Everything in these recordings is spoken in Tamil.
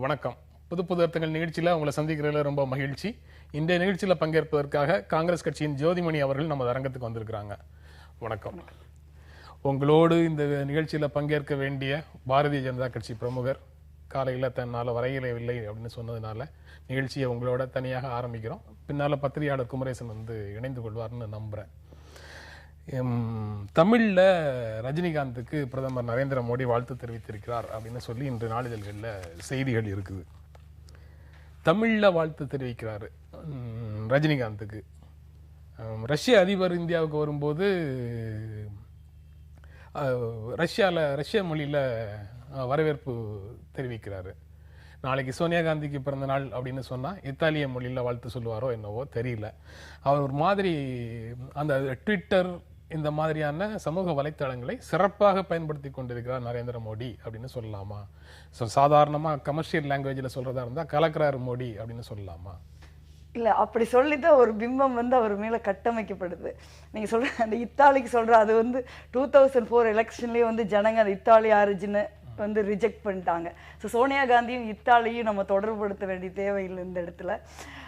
வணக்கம். புது புது அர்த்தங்கள் நிகழ்ச்சியில் உங்களை சந்திக்கிறதுல ரொம்ப மகிழ்ச்சி. இன்றைய நிகழ்ச்சியில் பங்கேற்பதற்காக காங்கிரஸ் கட்சியின் ஜோதிமணி அவர்கள் நம்ம அரங்கத்துக்கு வந்திருக்கிறாங்க. வணக்கம். உங்களோடு இந்த நிகழ்ச்சியில் பங்கேற்க வேண்டிய பாரதிய ஜனதா கட்சி பிரமுகர் காலையில் தன்னால் வரையிலவில்லை அப்படின்னு சொன்னதுனால நிகழ்ச்சியை உங்களோட தனியாக ஆரம்பிக்கிறோம். பின்னால் பத்திரிகையாளர் குமரேசன் இணைந்து கொள்வார்னு நம்புகிறேன். தமிழில் ரஜினிகாந்துக்கு பிரதமர் நரேந்திர மோடி வாழ்த்து தெரிவித்திருக்கிறார் அப்படின்னு சொல்லி இன்று நாளிதழ்களில் செய்திகள் இருக்குது. தமிழில் வாழ்த்து தெரிவிக்கிறாரு ரஜினிகாந்துக்கு. ரஷ்ய அதிபர் இந்தியாவுக்கு வரும்போது ரஷ்ய மொழியில் வரவேற்பு தெரிவிக்கிறாரு. நாளைக்கு சோனியா காந்திக்கு பிறந்த நாள் அப்படின்னு சொன்னால் இத்தாலிய மொழியில் வாழ்த்து சொல்லுவாரோ என்னவோ தெரியல. அவர் ஒரு மாதிரி அந்த ட்விட்டர் இந்த மாதிரியான சமூக வலைத்தளங்களை சிறப்பாக பயன்படுத்தி கொண்டிருக்கிறார் நரேந்திர மோடி அப்படின்னு சொல்லலாமா? சாதாரணமாக கமர்ஷியல் லாங்குவேஜில் சொல்றதா இருந்தால் கலக்கிறார் மோடி அப்படின்னு சொல்லலாமா? இல்ல, அப்படி சொல்லிதான் ஒரு பிம்பம் அவர் மேல கட்டமைக்கப்படுது. நீங்க சொல்ற அந்த இத்தாலிக்கு சொல்ற அது 2004 எலெக்ஷன்லயே ஜனங்க அந்த இத்தாலி ஆரிஜினை ரிஜெக்ட் பண்ணிட்டாங்க. ஸோ சோனியா காந்தியும் இத்தாலியும் நம்ம தொடர்புபடுத்த வேண்டிய தேவையில்லை இந்த இடத்துல.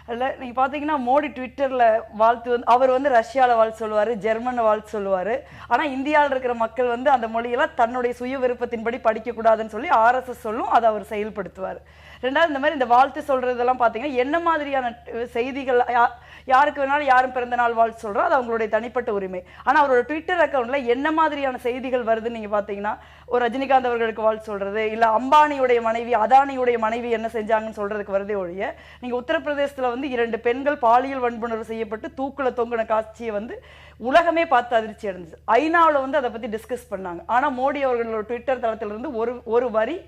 அதில் நீங்கள் பார்த்தீங்கன்னா மோடி ட்விட்டரில் வாழ்த்து அவர் ரஷ்யாவில் வாழ்த்து சொல்லுவார், ஜெர்மனில் வாழ்த்து சொல்லுவார். ஆனால் இந்தியாவில் இருக்கிற மக்கள் அந்த மொழியெல்லாம் தன்னுடைய சுய விருப்பத்தின்படி படிக்கக்கூடாதுன்னு சொல்லி RSS சொல்லும், அதை அவர் செயல்படுத்துவார். ரெண்டாவது இந்த மாதிரி இந்த வாழ்த்து சொல்றதெல்லாம் பார்த்தீங்கன்னா என்ன மாதிரியான செய்திகள், யாருக்கு வேணாலும் யாரும் பிறந்த நாள் வாழ்த்து சொல்கிறோம், அது அவங்களுடைய தனிப்பட்ட உரிமை. ஆனால் அவரோட ட்விட்டர் அக்கௌண்ட்டில் என்ன மாதிரியான செய்திகள் வருதுன்னு நீங்கள் பார்த்தீங்கன்னா ஒரு ரஜினிகாந்த் அவர்களுக்கு வாழ்த்து சொல்கிறது, இல்லை அம்பானியுடைய மனைவி அதானியுடைய மனைவி என்ன செஞ்சாங்கன்னு சொல்கிறதுக்கு வருதே ஒழிய, நீங்கள் உத்தரப்பிரதேசத்தில் 2 பெண்கள் பாலியல் வன்புணர்வு செய்யப்பட்டு தூக்கில் தொங்கின காட்சியை உலகமே பார்த்து அதிர்ச்சி அடைஞ்சது. ஐநாவில் அதை பற்றி டிஸ்கஸ் பண்ணாங்க. ஆனால் மோடி அவர்களோட ட்விட்டர் தளத்திலிருந்து ஒரு வரி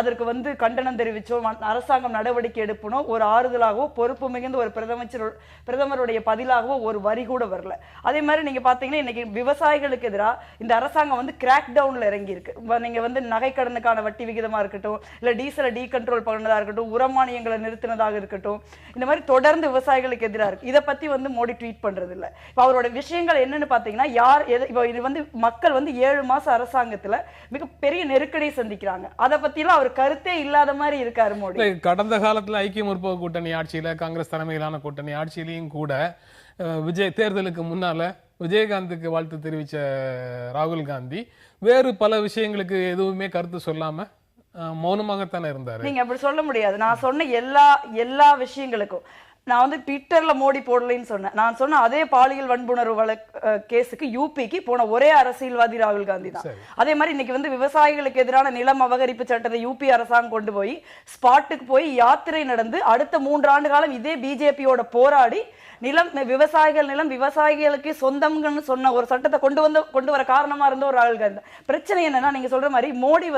அதற்கு கண்டனம் தெரிவிச்சோம், அரசாங்கம் நடவடிக்கை எடுப்பணும், ஒரு ஆறுதலாகவோ பொறுப்பு மிகுந்த ஒரு பிரதமருடைய பதிலாகவோ ஒரு வரி கூட வரல. அதே மாதிரி நீங்க பாத்தீங்கன்னா இன்னைக்கு விவசாயிகளுக்கு எதிராக இந்த அரசாங்கம் கிராக் டவுன்ல இறங்கி இருக்கு. நீங்க நகைக்கடனுக்கான வட்டி விகிதமா இருக்கட்டும், இல்ல டீசலை டீகண்ட்ரோல் பண்ணதா இருக்கட்டும், உரமானியங்களை நிறுத்தினதாக இருக்கட்டும், இந்த மாதிரி தொடர்ந்து விவசாயிகளுக்கு எதிராக இருக்கு. இதை பத்தி மோடி ட்வீட் பண்றது இல்ல. இப்ப அவரோட விஷயங்கள் என்னன்னு பாத்தீங்கன்னா, இது மக்கள் 7 மாசம் அரசாங்கத்துல மிகப்பெரிய நெருக்கடியை சந்திக்கிறாங்க. அதை பத்தி அவர் கருத்தே இல்லாத மாதிரி இருக்காரு மோடி. கடந்த காலத்துல ஐக்கிய முற்போக்கு கூட்டணி ஆட்சியில, காங்கிரஸ் தலைமையிலான கூட்டணி ஆட்சியிலையும் கூட தேர்தலுக்கு முன்னால விஜயகாந்துக்கு வாழ்த்து தெரிவிச்ச ராகுல் காந்தி வேறு பல விஷயங்களுக்கு எதுவுமே கருத்து சொல்லாம மௌனமாகத்தானே இருந்தாரு. நீங்க அப்படி சொல்ல முடியாது. நான் சொன்ன எல்லா விஷயங்களுக்கும் நான் ட்விட்டர்ல மோடி போடலைன்னு சொன்னேன். நான் சொன்ன அதே பாலியல் வன்புணர்வு கேஸுக்கு யூபிக்கு போன ஒரே அரசியல்வாதி ராகுல் காந்தி தான். அதே மாதிரி இன்னைக்கு விவசாயிகளுக்கு எதிரான நிலம் அபகரிப்பு சட்டத்தை யூபி அரசாங்கம் கொண்டு போய் ஸ்பாட்டுக்கு போய் யாத்திரை நடந்து அடுத்த 3 ஆண்டு காலம் இதே பிஜேபியோட போராடி விவசாயிகள் நிலம் விவசாயிகளுக்கு சொந்தம்னு சொன்ன ஒரு சட்டத்தை கொண்டு வர காரணமா இருந்த ஒரு ராகுல் காந்தி. பிரச்சனை என்னன்னா, நீங்க சொல்ற மாதிரி மோடி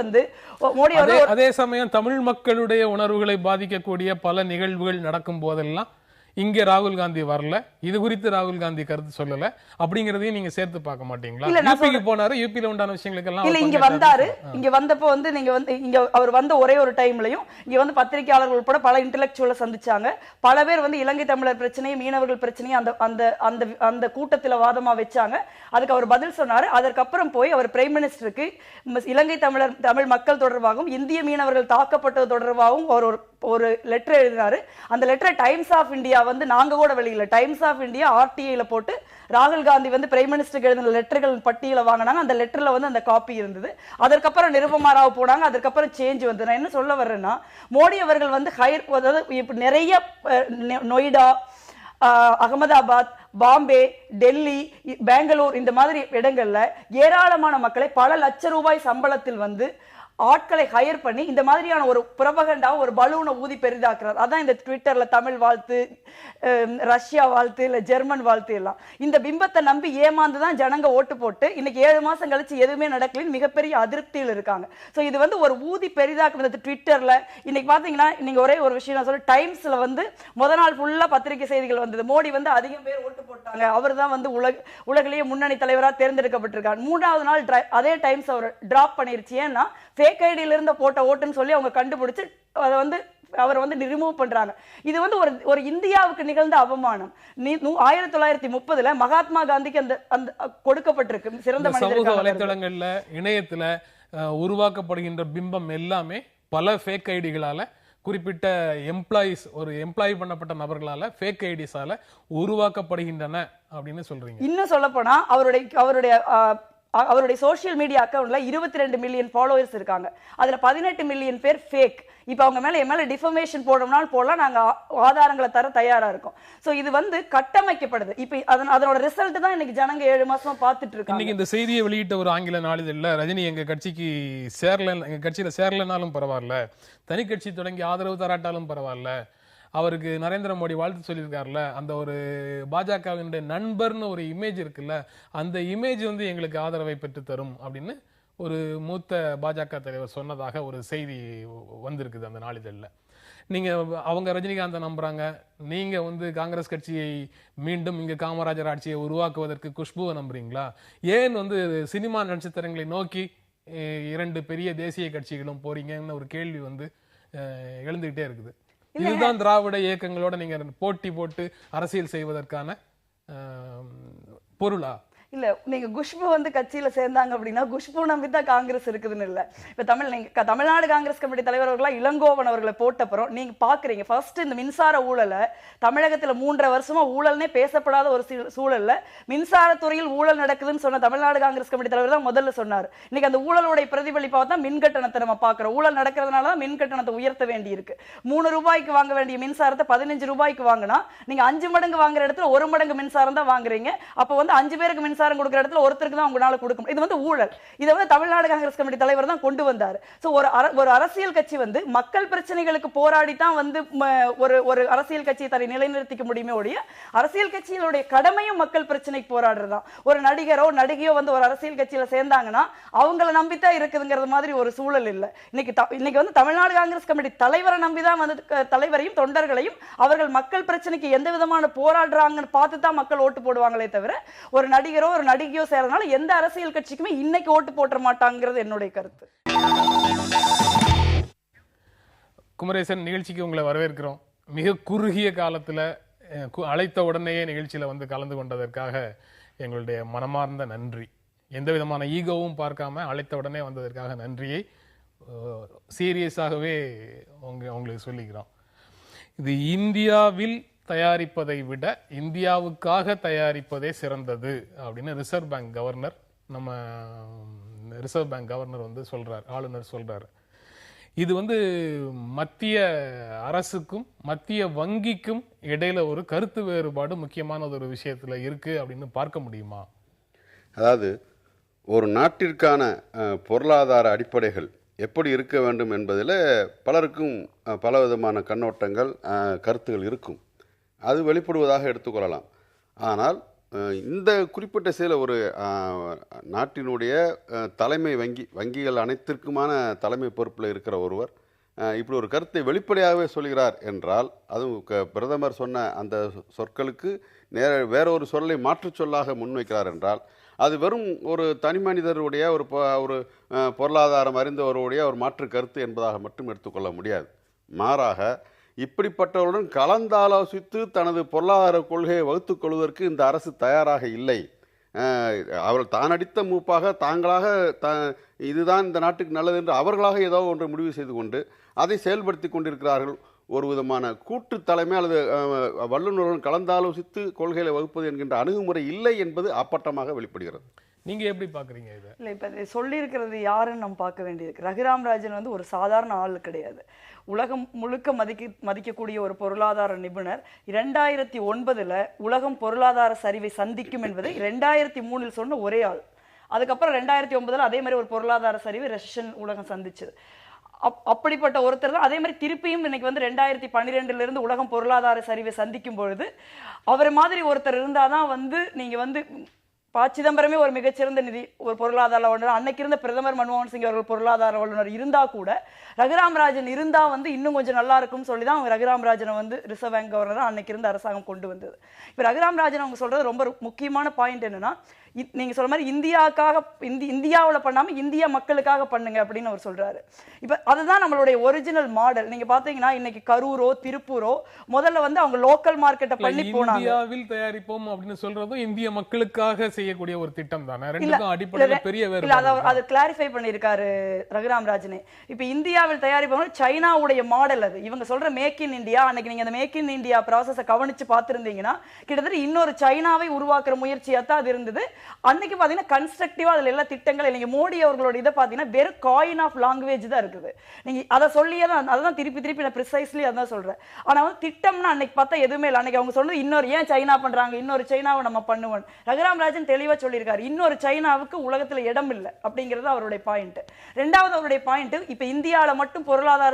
அதே சமயம் தமிழ் மக்களுடைய உணர்வுகளை பாதிக்கக்கூடிய பல நிகழ்வுகள் நடக்கும் போதெல்லாம் இங்க ராகுல் காந்தி வரல, இது குறித்து ராகுல் காந்தி கருத்து சொல்லல அப்படிங்கறதையும் நீங்க சேர்த்து பார்க்க மாட்டீங்களா? யூபிக்கு போனாரு, யூபில உண்டான விஷயங்களுக்கு எல்லாம் இல்ல, இங்க வந்தாரு. இங்க வந்தப்போ நீங்க இங்க அவர் வந்த ஒரே ஒரு டைம்லயும் இங்க பத்திரிகையாளர்கள் உட்பட பல இன்டெலெக்சுவலை சந்திச்சாங்க. பல பேர் இலங்கை தமிழர் பிரச்சனையும் மீனவர்கள் பிரச்சனையும் அந்த கூட்டத்துல வாதமா வச்சாங்க. அதுக்கு அவர் பதில் சொன்னாரு. அதற்கப்புறம் போய் அவர் பிரைம் மினிஸ்டருக்கு இலங்கை தமிழ் மக்கள் தொடர்பாகவும் இந்திய மீனவர்கள் தாக்கப்பட்டது தொடர்பாகவும் ஒரு லெட்டர் எழுதினாரு. அந்த லெட்டர் டைம்ஸ் ஆஃப் இந்தியா நாங்க கூட வெளியில டைம்ஸ் ஆஃப் இந்தியா RTIல போட்டு ராகுல் காந்தி பிரைம் மினிஸ்டருக்கு எழுதின லெட்டர்கள் பட்டியலை வாங்கினாங்க. அந்த லெட்டர்ல அந்த காப்பி இருந்தது. அதற்கப்புறம் நிருபமா ராவ் போனாங்க. அதற்கப்புறம் சேஞ்ச் வந்து. நான் என்ன சொல்ல வர்றேன்னா, மோடி அவர்கள் நிறைய நொய்டா, அகமதாபாத், பாம்பே, டெல்லி, பெங்களூர் இந்த மாதிரி இடங்கள்ல ஏராளமான மக்களை பல லட்சம் ரூபாய் சம்பளத்தில் ஆட்களை ஹையர் பண்ணி இந்த மாதிரியான ஒரு புரபகண்டா ஒரு பலூனை ஊதி பெரிதாக்குறார். அதான் இந்த ட்விட்டர்ல தமிழ் வாழ்த்து, ரஷ்யா வாழ்த்து, இல்ல ஜெர்மன் வாழ்த்து எல்லாம் இந்த பிம்பத்தை நம்பி ஏமாந்துதான் ஜனங்க ஓட்டு போட்டு இன்னைக்கு 7 மாசம் கழிச்சு எதுவுமே நடக்கலன்னு மிகப்பெரிய அதிருப்தியில் இருக்காங்க. சோ இது ஒரு ஊதி பெரிதாக்குறது ட்விட்டர்ல. இன்னைக்கு பாத்தீங்கன்னா நீங்க ஒரே ஒரு விஷயம் நான் சொல்ல, டைம்ஸ்ல முத நாள் ஃபுல்லா பத்திரிகை செய்திகள் வந்தது. மோடி அதிகம் பேர் ஓட்டு போட்டாங்க, அவர் தான் உலகிலேயே முன்னணி தலைவரா தேர்ந்தெடுக்கப்பட்டிருக்காங்க. 3வது நாள் அதே டைம்ஸ் அவர் டிராப் பண்ணிருச்சு. ஏன்னா ஃபேக் ஐடியில இருந்த போட்ட ஓட்டுன்னு சொல்லி அவங்க கண்டுபிடிச்சு அதை அவர் ரிமூவ் பண்றாங்க. இது ஒரு இந்தியாவுக்கு நிகழ்ந்த அவமானம். 1930 மகாத்மா காந்திக்கு அந்த கொடுக்கப்பட்டிருக்கு சிறந்த சமூக வலைத்தளங்கள்ல இணையத்துல உருவாக்கப்படுகின்ற பிம்பம் எல்லாமே பல ஃபேக் ஐடிகளால குறிப்பிட்ட எம்ப்ளாயிஸ், ஒரு எம்ப்ளாய் பண்ணப்பட்ட நபர்களால, ஃபேக் ஐடிஸால உருவாக்கப்படுகின்றன அப்படின்னு சொல்றீங்க. இன்னும் சொல்ல போனா அவருடைய சோசியல் மீடியா அக்கவுண்ட்ல 22 மில்லியன் ஃபாலோவர்ஸ் இருக்காங்க. அதுல 18 மில்லியன் பேர் ஃபேக். இப்ப அவங்க மேல டிஃபமேஷன் போடணும்னாலும் போடலாம், நாங்க ஆதாரங்களை தர தயாரா இருக்கோம். சோ இது வந்து கட்டமைக்கப்படுது. இப்ப அதனோட ரிசல்ட் தான் இன்னைக்கு ஜனங்க 7 மாசமா பாத்துட்டு இருக்காங்க. இன்னைக்கு இந்த செய்தியை வெளியிட்ட ஒரு ஆங்கில நாளிதழ்ல, ரஜினி எங்க கட்சிக்கு சேரல, எங்க கட்சியில சேரலனாலும் பரவாயில்ல, தனி கட்சி தொடங்கி ஆதரவு தராட்டாலும் பரவாயில்ல, அவருக்கு நரேந்திர மோடி வாழ்த்து சொல்லியிருக்காருல, அந்த ஒரு பாஜகவினுடைய நண்பர்னு ஒரு இமேஜ் இருக்குல்ல, அந்த இமேஜ் வந்து எங்களுக்கு ஆதரவை பெற்று தரும் அப்படின்னு ஒரு மூத்த பாஜக தலைவர் சொன்னதாக ஒரு செய்தி வந்திருக்குது அந்த நாளிதழில். நீங்க அவங்க ரஜினிகாந்தை நம்புறாங்க, நீங்க வந்து காங்கிரஸ் கட்சியை மீண்டும் இங்க காமராஜர் ஆட்சியை உருவாக்குவதற்கு குஷ்புவை நம்புறீங்களா? ஏன் வந்து சினிமா நட்சத்திரங்களை நோக்கி 2 பெரிய தேசிய கட்சிகளும் போறீங்கன்னு ஒரு கேள்வி வந்து எழுந்துகிட்டே இருக்குது. இதுதான் திராவிட இயக்கங்களோட நீங்க போட்டி போட்டு அரசியல் செய்வதற்கான பொருளா? இல்ல, நீங்க குஷ்பு வந்து கட்சியில சேர்ந்தாங்க அப்படின்னா குஷ்பு நம்பித்தான் காங்கிரஸ் இருக்குதுன்னு இல்ல. இப்ப தமிழ்நாடு காங்கிரஸ் கமிட்டி தலைவர் அவர்களா இளங்கோவன் அவர்களை போட்டப்புறம் நீங்க பாக்குறீங்க, ஃபர்ஸ்ட் இந்த மின்சார ஊழலை தமிழகத்துல 3.5 வருஷமா ஊழல்னே பேசப்படாத ஒரு சூழல்ல மின்சாரத்துறையில் ஊழல் நடக்குதுன்னு சொன்ன தமிழ்நாடு காங்கிரஸ் கமிட்டி தலைவர் தான் முதல்ல சொன்னார். இன்னைக்கு அந்த ஊழலுடைய பிரதிபலிப்பாக தான் மின் கட்டணத்தை நம்ம பாக்குறோம். ஊழல் நடக்கிறதுனால தான் மின் கட்டணத்தை உயர்த்த வேண்டி இருக்கு. 3 ரூபாய்க்கு வாங்க வேண்டிய மின்சாரத்தை 15 ரூபாய்க்கு வாங்கினா நீங்க 5 மடங்கு வாங்குற இடத்துல 1 மடங்கு மின்சாரம் தான் வாங்குறீங்க. அப்ப வந்து 5 பேருக்கு மின்சாரம் கொடுக்கிற இடத்துல ஒருத்தருக்கு தான் உங்களால கொடுக்கும். இது வந்து ஊழல். இதை வந்து தமிழ்நாடு காங்கிரஸ் கமிட்டி தலைவர் தான் கொண்டு வந்தார். சோ ஒரு அரசியல் கட்சி வந்து மக்கள் பிரச்சனைகளுக்கு போராடி தான் வந்து ஒரு அரசியல் கட்சியை தன்னை நிலைநிறுத்திக்க முடியுமே ஒழிய, அரசியல் கட்சிகளுடைய கடமையும் மக்கள் பிரச்சனைக்கு போராடுறதுதான். ஒரு நடிகரோ நடிகையோ வந்து ஒரு அரசியல் கட்சியில சேர்ந்தாங்கன்னா அவங்கள நம்பித்தான் இருக்குதுங்கிறது மாதிரி ஒரு சூழல் இல்லை. இன்னைக்கு வந்து தமிழ்நாடு காங்கிரஸ் கமிட்டி தலைவரை நம்பிதான் வந்து தலைவரையும் தொண்டர்களையும் அவர்கள் மக்கள் பிரச்சனைக்கு எந்த விதமான போராடுறாங்கன்னு பார்த்து தான் மக்கள் ஓட்டு போடுவாங்களே தவிர, ஒரு நடிகரோ ஒரு நடிகையோ சேரனால எந்த அரசியல் கட்சிக்குமே இன்னைக்கு ஓட்டு போட்ட மாட்டாங்கிறது என்னுடைய கருத்து. குமரேசன், நிகழ்ச்சிக்கு உங்களை வரவேற்கிறோம். மிக குறுகிய காலத்துல அழைத்த உடனேயே நிகழ்ச்சியில வந்து கலந்து கொண்டதற்காக எங்களுடைய மனமார்ந்த நன்றி. எந்த விதமான ஈகோவும் பார்க்காம அழைத்த உடனே வந்ததற்காக நன்றியை சீரியஸாகவே உங்களுக்கு சொல்லிக்கிறோம். இது இந்தியாவில் தயாரிப்பதை விட இந்தியாவுக்காக தயாரிப்பதே சிறந்தது அப்படின்னு ரிசர்வ் பேங்க் கவர்னர், நம்ம ரிசர்வ் பேங்க் கவர்னர் வந்து சொல்றார், ஆளுநர் சொல்றாரு. இது வந்து மத்திய அரசுக்கும் மத்திய வங்கிக்கும் இடையில ஒரு கருத்து வேறுபாடு முக்கியமான ஒரு விஷயத்துல இருக்கு அப்படின்னு பார்க்க முடியுமா? அதாவது ஒரு நாட்டிற்கான பொருளாதார அடிப்படைகள் எப்படி இருக்க வேண்டும் என்பதில் பலருக்கும் பல விதமான கண்ணோட்டங்கள், கருத்துகள் இருக்கும். அது வெளிப்படுவதாக எடுத்துக்கொள்ளலாம். ஆனால் இந்த குறிப்பிட்ட சில ஒரு நாட்டினுடைய தலைமை வங்கிகள் அனைத்திற்குமான தலைமை பொறுப்பில் இருக்கிற ஒருவர் இப்படி ஒரு கருத்தை வெளிப்படையாகவே சொல்கிறார் என்றால், அதுவும் பிரதமர் சொன்ன அந்த சொற்களுக்கு வேறொரு சொல்லை மாற்றுச் சொல்லாக முன்வைக்கிறார் என்றால், அது வெறும் ஒரு தனி மனிதருடைய ஒரு பொருளாதாரம் அறிந்தவருடைய ஒரு மாற்று கருத்து என்பதாக மட்டும் எடுத்துக்கொள்ள முடியாது. மாறாக இப்படிப்பட்டவருடன் கலந்தாலோசித்து தனது பொருளாதார கொள்கையை வகுத்துக் கொள்வதற்கு இந்த அரசு தயாராக இல்லை. அவர்கள் தானடித்த மூப்பாக தாங்களாக இதுதான் இந்த நாட்டுக்கு நல்லது என்று அவர்களாக ஏதோ ஒன்றை முடிவு செய்து கொண்டு அதை செயல்படுத்தி கொண்டிருக்கிறார்கள். ஒரு விதமான கூட்டு தலைமை அல்லது வல்லுநர்களுடன் கலந்தாலோசித்து கொள்கைகளை வகுப்பது என்கின்ற அணுகுமுறை இல்லை என்பது அப்பட்டமாக வெளிப்படுகிறது. நீங்க எப்படி பாக்குறீங்க இதை? இல்ல, இப்ப சொல்லி இருக்கிறது யாருன்னு நம்ம பார்க்க வேண்டியிருக்கு. ரகுராம் ராஜன் வந்து ஒரு சாதாரண ஆள் கிடையாது. உலகம் முழுக்க மதிக்கக்கூடிய ஒரு பொருளாதார நிபுணர். 2009 உலகம் பொருளாதார சரிவை சந்திக்கும் என்பதை 2003 சொன்ன ஒரே ஆள். அதுக்கப்புறம் 2009 அதே மாதிரி ஒரு பொருளாதார சரிவை ரெசெஷன் உலகம் சந்திச்சது. அப்படிப்பட்ட ஒருத்தர் தான் அதே மாதிரி திருப்பியும் இன்னைக்கு வந்து 2012 இருந்து உலகம் பொருளாதார சரிவை சந்திக்கும் பொழுது அவர் மாதிரி ஒருத்தர் இருந்தாதான் வந்து நீங்க வந்து சிதம்பரமே ஒரு மிகச்சிறந்த ஒரு பொருளாதார வல்லுநர், அன்னைக்கு இருந்த பிரதமர் மன்மோகன் சிங் அவர்கள் பொருளாதார வல்லுநர் இருந்தா கூட ரகுராம் ராஜன் இருந்தா வந்து இன்னும் கொஞ்சம் நல்லா இருக்கும்னு சொல்லிதான் அவங்க ரகுராம் ராஜனை வந்து ரிசர்வ் பேங்க் கவர்னர் அன்னைக்கு இருந்த அரசாங்கம் கொண்டு வந்தது. இப்ப ரகுராம் ராஜன் அவங்க சொல்றது ரொம்ப முக்கியமான பாயிண்ட் என்னன்னா, நீங்க சொல்ற மாதிரி இந்தியாவுக்காக இந்தியாவுல பண்ணாம இந்திய மக்களுக்காக பண்ணுங்க அப்படின்னு அவர் சொல்றாரு. இப்ப அதுதான் நம்மளுடைய ஒரிஜினல் மாடல். நீங்க பாத்தீங்கன்னா இன்னைக்கு கரூரோ திருப்பூரோ முதல்ல வந்து அவங்க லோக்கல் மார்க்கெட்டை பண்ணி போனாங்க. இந்தியாவில் தயாரிப்போம் அப்படின்னு சொல்றதும் இந்திய மக்களுக்காக செய்யக்கூடிய ஒரு திட்டம் தானே. ரெண்டுக்கும் அடிப்படையில பெரிய வேறுபாடு. அது கிளாரிஃபை பண்ணிருக்காரு ரகுராம் ராஜனே. இப்ப இந்தியாவில் தயாரிப்போம் சைனாவுடைய மாடல் அது. இவங்க சொல்ற மேக் இன் இந்தியா, அன்னைக்கு நீங்க அந்த மேக் இன் இந்தியா ப்ராசஸை கவனிச்சு பார்த்திருந்தீங்கன்னா கிட்டத்தட்ட இன்னொரு சைனாவை உருவாக்குற முயற்சியா தான் அது இருந்தது. அன்னைக்கு பாத்தீங்கன்னா கன்ஸ்ட்ரக்டிவா அதுல எல்லா திட்டங்கள் நீங்க மோடி அவர்களோட இதை பாத்தீங்கன்னா வெறும் காயின் ஆஃப் லாங்குவேஜ் தான் இருக்குது. நீங்க அதை சொல்லியே தான் அதான் திருப்பி நான் ப்ரிசைஸ்லி அதான் சொல்றேன். ஆனா வந்து திட்டம்னா அன்னைக்கு பார்த்தா எதுவுமே இல்லை. அன்னைக்கு அவங்க சொன்னது இன்னொரு ஏன் சைனா பண்றாங்க, இன்னொரு சைனாவை நம்ம பண்ணுவோம். ரகுராம் ராஜன் தெளிவா சொல்லியிருக்காரு, இன்னொரு சைனாவுக்கு உலகத்துல இடம் இல்லை அப்படிங்கிறது அவருடைய பாயிண்ட். ரெண்டாவது அவருடைய பாயிண்ட், இப்ப இந்தியாவில மட்டும் பொருளாதார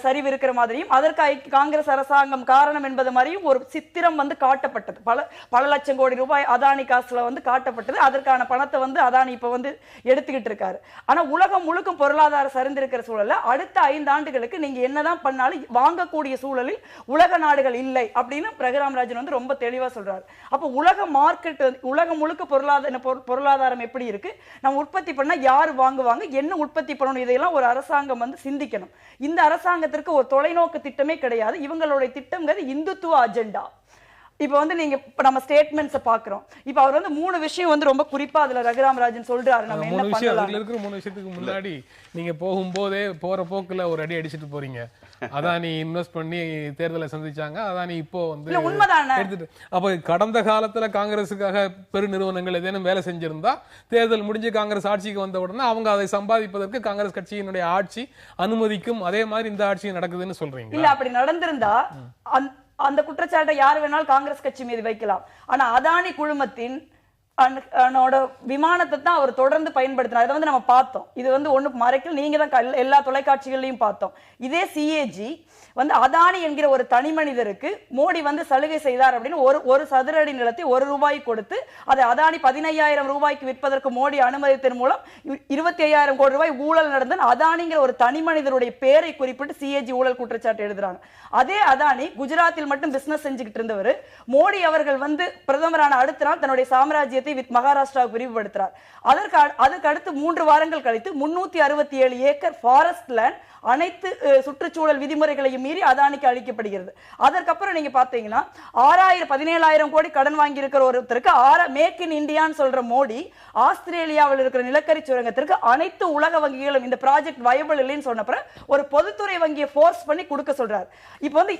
சரிவு இருக்கிற மாதிரியும் அதற்கு காங்கிரஸ் அரசாங்கம் காரணம் என்பது மாதிரியும் ஒரு சித்திரம் வந்து காட்டப்பட்டது. பல லட்சம் கோடி ரூபாய் அதானி காசுல வந்து காட்டப்பட்டது. அதற்கான பணத்தை வந்து அதானி இப்ப வந்து எடுத்துக்கிட்டு இருக்காரு. ஆனா உலகம் முழுக்க பொருளாதார சரிந்திருக்கிற சூழல்ல அடுத்த 5 ஆண்டுகளுக்கு நீங்க என்னதான் பண்ணாலும் வாங்கக்கூடிய சூழலில் உலக நாடுகள் இல்லை அப்படின்னு ரகுராம் ராஜன் வந்து ரொம்ப தெளிவா சொல்றாரு. அப்ப உலக மார்க்கெட் உலகம் முழுக்க பொருளாதாரம் எப்படி இருக்கு, நம்ம உற்பத்தி பண்ணா யாரு வாங்குவாங்க, என்ன உற்பத்தி பண்ணணும், இதையெல்லாம் ஒரு அரசாங்கம் வந்து சிந்திக்கணும். இந்த அரசாங்கத்திற்கு ஒரு தொலைநோக்கு திட்டமே கிடையாது. இவங்களுடைய திட்டம்ங்கிறது இந்துத்துவ அஜெண்டா. இப்ப வந்து நீங்க நம்ம ஸ்டேட்மெண்ட்ஸ் பாக்குறோம். இப்ப அவர் வந்து 3 விஷயம் வந்து ரொம்ப குறிப்பா அதுல ரகுராம் ராஜன் சொல்றாரு. நம்ம என்ன பண்ணலாம், அதுல இருக்கிற 3 விஷயத்துக்கு முன்னாடி நீங்க போகும்போதே போற போக்குல ஒரு அடி அடிச்சிட்டு போறீங்க. அதானி இன்வெஸ்ட் பண்ணி தேர்தலை சந்திச்சாங்க. அதானி இப்போ வந்து உண்மைதானே எடுத்துட்டு அப்ப கடந்த காலத்துல காங்கிரஸுக்காக பெருநிறுவனங்கள் ஏதேனும் வேலை செஞ்சிருந்தா தேர்தல் முடிஞ்சு காங்கிரஸ் ஆட்சிக்கு வந்த உடனே அவங்க அதை சம்பாதிப்பதற்கு காங்கிரஸ் கட்சியினுடைய ஆட்சி அனுமதிக்கும். அதே மாதிரி இந்த ஆட்சி நடக்குதுன்னு சொல்றீங்க. இல்ல அப்படி நடந்திருந்தா அந்த குற்றச்சாட்டை யார் வேணாலும் காங்கிரஸ் கட்சி மீது வைக்கலாம். ஆனா அதானி குழுமத்தின் விமானத்தை தான் அவர் தொடர்ந்து பயன்படுத்தினார். இதை வந்து நம்ம பார்த்தோம். இது வந்து ஒண்ணு மறைக்கல, நீங்க தான் எல்லா தொலைக்காட்சிகளையும் பார்த்தோம். இதே சிஏஜி வந்து அதானி என்கிற ஒரு தனி மனிதருக்கு மோடி வந்து சலுகை செய்தார் அப்படின்னு ஒரு சதுர அடி நிலத்தை ₹1 கொடுத்து அதை அதானி 15,000 ரூபாய்க்கு விற்பதற்கு மோடி அனுமதித்தன் மூலம் 25,000 கோடி ரூபாய் ஊழல் நடந்த அதானிங்கிற ஒரு தனி மனிதருடைய பேரை குறிப்பிட்டு சிஏஜி ஊழல் குற்றச்சாட்டு எழுதுறாங்க. அதே அதானி குஜராத்தில் மட்டும் பிசினஸ் செஞ்சுக்கிட்டு இருந்தவர் மோடி அவர்கள் வந்து பிரதமரான அடுத்த நாள் தன்னுடைய சாம்ராஜ்யத்தை மகாராஷ்டிராவுக்கு விரிவுபடுத்துறார். அதற்கு அடுத்து 3 வாரங்கள் கழித்து 367 ஏக்கர் ஃபாரஸ்ட் லேண்ட் அனைத்து சுற்றுச்சூழல் விதிமுறைகளையும் மீறி அதானிக்கு அளிக்கப்படுகிறது. அதற்கப்புறம் நீங்க பாத்தீங்கன்னா 17,000 கோடி கடன் வாங்கி இருக்கிற ஒருத்தருக்கு மேக் இன் இந்தியான்னு சொல்ற மோடி ஆஸ்திரேலியாவில் இருக்கிற நிலக்கரி சுரங்கத்திற்கு அனைத்து உலக வங்கிகளும் இந்த ப்ராஜெக்ட் வயபிள் இல்லைன்னு சொன்னப்ப ஒரு பொதுத்துறை வங்கியை ஃபோர்ஸ் பண்ணி கொடுக்க சொல்றாரு. இப்போ வந்து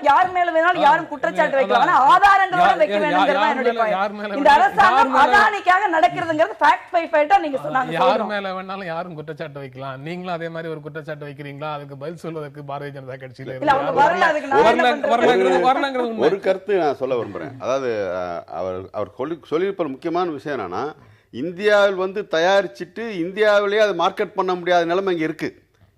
யார் மேல வேணாலும் யாரும் குற்றச்சாட்டு வைக்கலாம், ஆனா ஆதாரங்களோட வைக்க வேணும்ங்கிறதா என்னுடைய பாயிண்ட். இந்த அரசாங்கம் அதானிக்காக நடக்கிறதுங்கிறது ஃபேக்ட் பை ஃபேக்ட்டா நீங்க சொன்னாங்க. யார் மேல வேணாலும் யாரும் குற்றச்சாட்டு வைக்கலாம். நீங்களும் அதே மாதிரி ஒரு குற்றச்சாட்டு வைக்கிறீங்களா? அதுக்கு பதில் சொல்வதற்கு பாரதிய ஜனதா கட்சியில ஒரு கருத்து நான் சொல்ல விரும்புறேன். அதாவது அவர் சொல்லியிருப்ப முக்கியமான விஷயம் என்னன்னா, இந்தியாவில் வந்து தயாரிச்சுட்டு இந்தியாவிலேயே அதை மார்க்கெட் பண்ண முடியாத நிலைமை இங்க இருக்கு.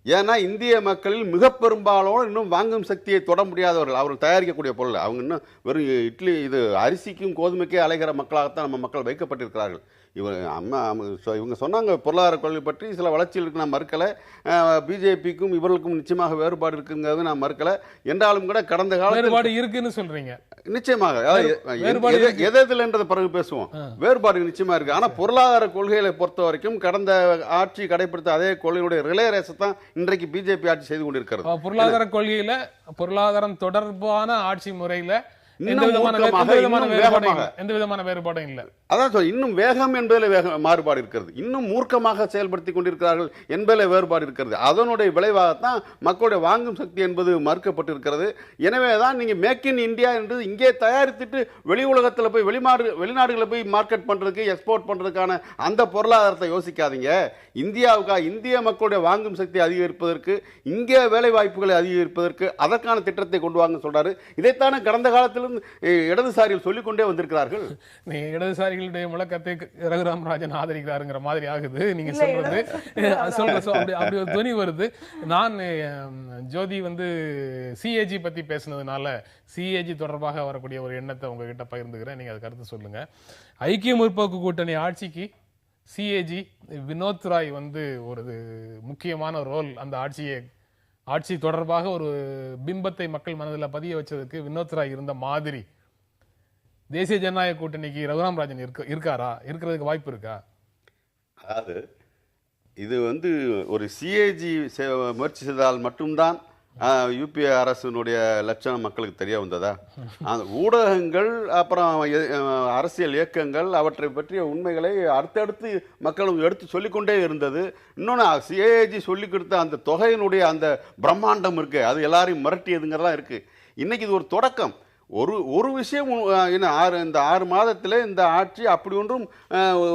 ஏன்னா இந்திய மக்களில் மிக பெரும்பாலும் இன்னும் வாங்கும் சக்தியை தொட முடியாதவர்கள். அவர்கள் தயாரிக்கக்கூடிய பொருள் அவங்க இன்னும் வெறும் இட்லி இது அரிசிக்கும் கோதுமைக்கே அலைகிற மக்களாகத்தான் நம்ம மக்கள் வைக்கப்பட்டிருக்கிறார்கள். இவங்க சொன்னாங்க பொருளாதார கொள்கை பற்றி சில வளர்ச்சிகள் இருக்கு, நான் மறுக்கலை. பிஜேபிக்கும் இவர்களுக்கும் நிச்சயமாக வேறுபாடு இருக்குங்கிறது நான் மறுக்கலை. என்றாலும் கூட கடந்த கால வேறுபாடு இருக்குன்னு சொல்றீங்க. நிச்சயமாக எதில் பிறகு பேசுவோம். வேறுபாடு நிச்சயமா இருக்கு. ஆனா பொருளாதார கொள்கைகளை பொறுத்த வரைக்கும் கடந்த ஆட்சி கடைபிடித்த அதே கொள்கையுடைய ரிலே ரேஸ் தான் இன்றைக்கு பிஜேபி ஆட்சி செய்து கொண்டிருக்கிறது. பொருளாதார கொள்கையில பொருளாதாரம் தொடர்பான ஆட்சி முறையில எந்த விதமான வேறுபாடும் இல்ல. அதான் சொல்ல, இன்னும் வேகம் என்பதில் மாறுபாடு இருக்கிறது. இன்னும் மூர்க்கமாக செயல்படுத்தி கொண்டிருக்கிறார்கள் என்பதில் வேறுபாடு இருக்கிறது. அதனுடைய விளைவாகத்தான் மக்களுடைய வாங்கும் சக்தி என்பது மறுக்கப்பட்டிருக்கிறது. எனவே தான் நீங்க மேக் இன் இந்தியா என்று இங்கே தயாரித்துட்டு வெளி உலகத்தில் போய் வெளிநாடுகளில் போய் மார்க்கெட் பண்றதுக்கு எக்ஸ்போர்ட் பண்றதுக்கான அந்த பொருளாதாரத்தை யோசிக்காதீங்க. இந்தியாவுக்காக இந்திய மக்களுடைய வாங்கும் சக்தி அதிகரிப்பதற்கு, இங்கே வேலை வாய்ப்புகளை அதிகரிப்பதற்கு அதற்கான திட்டத்தை கொண்டு வாங்க சொல்றாரு. இதைத்தானே கடந்த காலத்தில் இடதுசாரிகள் சொல்லிக்கொண்டே வந்திருக்கிறார்கள். இடதுசாரிகளுடைய முழக்கத்தை ரகுராம் ராஜன் ஆதரிக்கிறாருங்கிற மாதிரி ஆகுது நீங்க சொல்றது. அப்படி ஒரு துணி வருது. நான் ஜோதி வந்து சிஏஜி பத்தி பேசினதுனால சிஏஜி தொடர்பாக வரக்கூடிய ஒரு எண்ணத்தை உங்ககிட்ட பகிர்ந்துக்கிறேன். நீங்க அது கருத்து சொல்லுங்க. ஐக்கிய முற்போக்கு கூட்டணி ஆட்சிக்கு சிஏஜி வினோத் ராய் வந்து ஒரு முக்கியமான ரோல், அந்த ஆட்சி தொடர்பாக ஒரு பிம்பத்தை மக்கள் மனதில் பதிய வச்சதுக்கு வினோத் ராய் இருந்த மாதிரி தேசிய ஜனநாயக கூட்டணிக்கு ரகுராம் ராஜன் இருக்காரா? இருக்கிறதுக்கு வாய்ப்பு இருக்கா? அதாவது இது ஒரு சிஏஜி முயற்சி செய்தால் மட்டும்தான் யூபிஏ அரசினுடைய லட்சணம் மக்களுக்கு தெரிய வந்ததா? அந்த ஊடகங்கள் அப்புறம் அரசியல் இயக்கங்கள் அவற்றை பற்றிய உண்மைகளை அடுத்தடுத்து மக்களும் எடுத்து சொல்லிக்கொண்டே இருந்தது. இன்னொன்று சிஏஜி சொல்லி கொடுத்த அந்த தொகையினுடைய அந்த பிரம்மாண்டம் இருக்கு, அது எல்லாரையும் மிரட்டியதுங்கிறதா இருக்கு. இன்னைக்கு இது ஒரு தொடக்கம். ஒரு விஷயம் இந்த 6 மாதத்தில் இந்த ஆட்சி அப்படி ஒன்றும்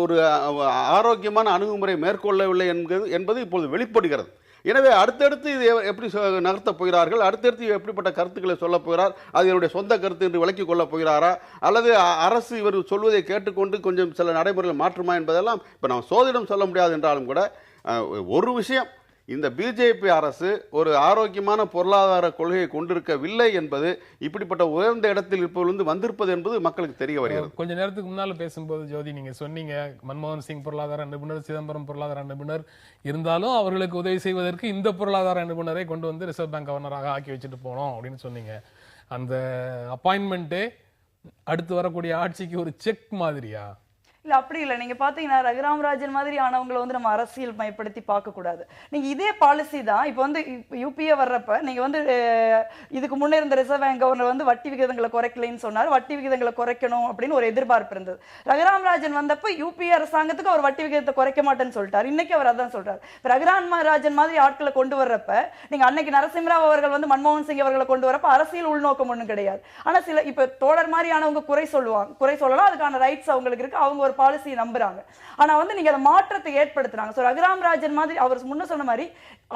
ஒரு ஆரோக்கியமான அணுகுமுறை மேற்கொள்ளவில்லை என்பது இப்போது வெளிப்படுகிறது. எனவே அடுத்தடுத்து இது எப்படி நகர்த்தப் போகிறார்கள், அடுத்தடுத்து எப்படிப்பட்ட கருத்துக்களை சொல்லப் போகிறார், அது என்னுடைய சொந்த கருத்து என்று விளக்கிக் கொள்ளப் போகிறாரா, அல்லது அரசு இவர் சொல்வதை கேட்டுக்கொண்டு கொஞ்சம் சில நடைமுறைகள் மாற்றுமா என்பதெல்லாம் இப்போ நம்ம சோதிடம் சொல்ல முடியாது. என்றாலும் கூட ஒரு விஷயம், இந்த பிஜேபி அரசு ஒரு ஆரோக்கியமான பொருளாதார கொள்கையை கொண்டிருக்கவில்லை என்பது இப்படிப்பட்ட உயர்ந்த இடத்தில் இப்பொழுது வந்திருப்பது என்பது மக்களுக்கு தெரிய வருகிறது. கொஞ்ச நேரத்துக்கு முன்னால பேசும்போது ஜோதி நீங்க சொன்னீங்க, மன்மோகன் சிங் பொருளாதார நிபுணர், சிதம்பரம் பொருளாதார நிபுணர் இருந்தாலும் அவர்களுக்கு உதவி செய்வதற்கு இந்த பொருளாதார நிபுணரை கொண்டு வந்து ரிசர்வ் பேங்க் கவர்னராக ஆக்கி வச்சுட்டு போனோம் அப்படின்னு சொன்னீங்க. அந்த அப்பாயின்மெண்ட்டே அடுத்து வரக்கூடிய ஆட்சிக்கு ஒரு செக் மாதிரியா? இல்ல அப்படி இல்ல. நீங்க பாத்தீங்கன்னா ரகுராம் ராஜன் மாதிரி ஆனவங்களை நம்ம அரசியல் மயப்படுத்தி பார்க்க கூடாது. நீங்க இதே பாலிசி தான் இப்ப யூபிஏ வர்றப்ப நீங்க இதுக்கு முன்னே இருந்த ரிசர்வ் பேங்க் கவர்னர் வட்டி விகிதங்களை குறைக்கலைன்னு சொன்னார். வட்டி விகிதங்களை குறைக்கணும் அப்படின்னு ஒரு எதிர்பார்ப்பு இருந்தது. ரகுராம் ராஜன் வந்தப்ப யூபிஏ அரசாங்கத்துக்கு அவர் வட்டி விகிதத்தை குறைக்க மாட்டேன்னு சொல்லிட்டார். இன்னைக்கு அவர் அதான் சொல்றாரு. ரகுராம் ராஜன் மாதிரி ஆட்களை கொண்டு வர்றப்ப நீங்க அன்னைக்கு நரசிம்மராவ் அவர்கள் மன்மோகன் சிங் அவர்களை கொண்டு வரப்ப அரசியல் உள்நோக்கம் ஒண்ணும் கிடையாது. ஆனா சில இப்ப தோழர் மாதிரியானவங்க குறை சொல்லலாம், அதுக்கான ரைட்ஸ் அவங்களுக்கு இருக்கு, அவங்க பாலிசி நம்புறாங்க. ஆனா நீங்க அந்த மாற்றத்தை ஏற்படுத்துறாங்க. சோ ரகுராம் ராஜன் மாதிரி அவர் முன்ன சொன்ன மாதிரி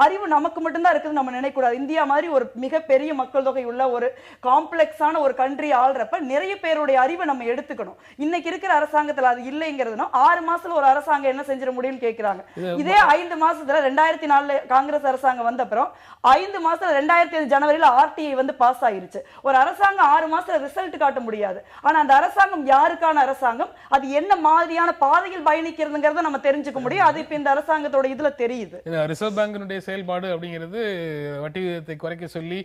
அறிவு நமக்கு மட்டும்தான் இருக்குது நம்ம நினைக்க கூடாது. இந்தியா மாதிரி ஒரு மிகப்பெரிய மக்கள் தொகை உள்ள ஒரு காம்ப்ளெக்ஸான ஒரு கண்ட்ரி ஆள்றப்ப நிறைய பேருடைய அறிவை நம்ம எடுத்துக்கணும். இன்னைக்கு இருக்கிற அரசாங்கத்துல அது இல்லைங்கிறதுனா 6 மாசத்துல ஒரு அரசாங்கம் என்ன செஞ்சிட முடியும்னு கேக்குறாங்க. இதே 5 மாசத்துல 2004 காங்கிரஸ் அரசாங்கம் வந்த அப்புறம் 5 மாசத்துல 2005 ஜனவரியில ஆர்டிஐ பாஸ் ஆயிருச்சு. ஒரு அரசாங்கம் 6 மாசத்துல ரிசல்ட் காட்ட முடியாது. ஆனா அந்த அரசாங்கம் யாருக்கான அரசாங்கம், அது என்ன மாதிரியான பாதையில் பயணிக்கிறதுங்கிறத நம்ம தெரிஞ்சுக்க முடியும். அது இப்ப இந்த அரசாங்கத்தோட இதுல தெரியுது. ரிசர்வ் பேங்கினுடைய செயல்பாடு அப்படிங்கிறது வட்டி விகிதத்தை குறைக்க சொல்லி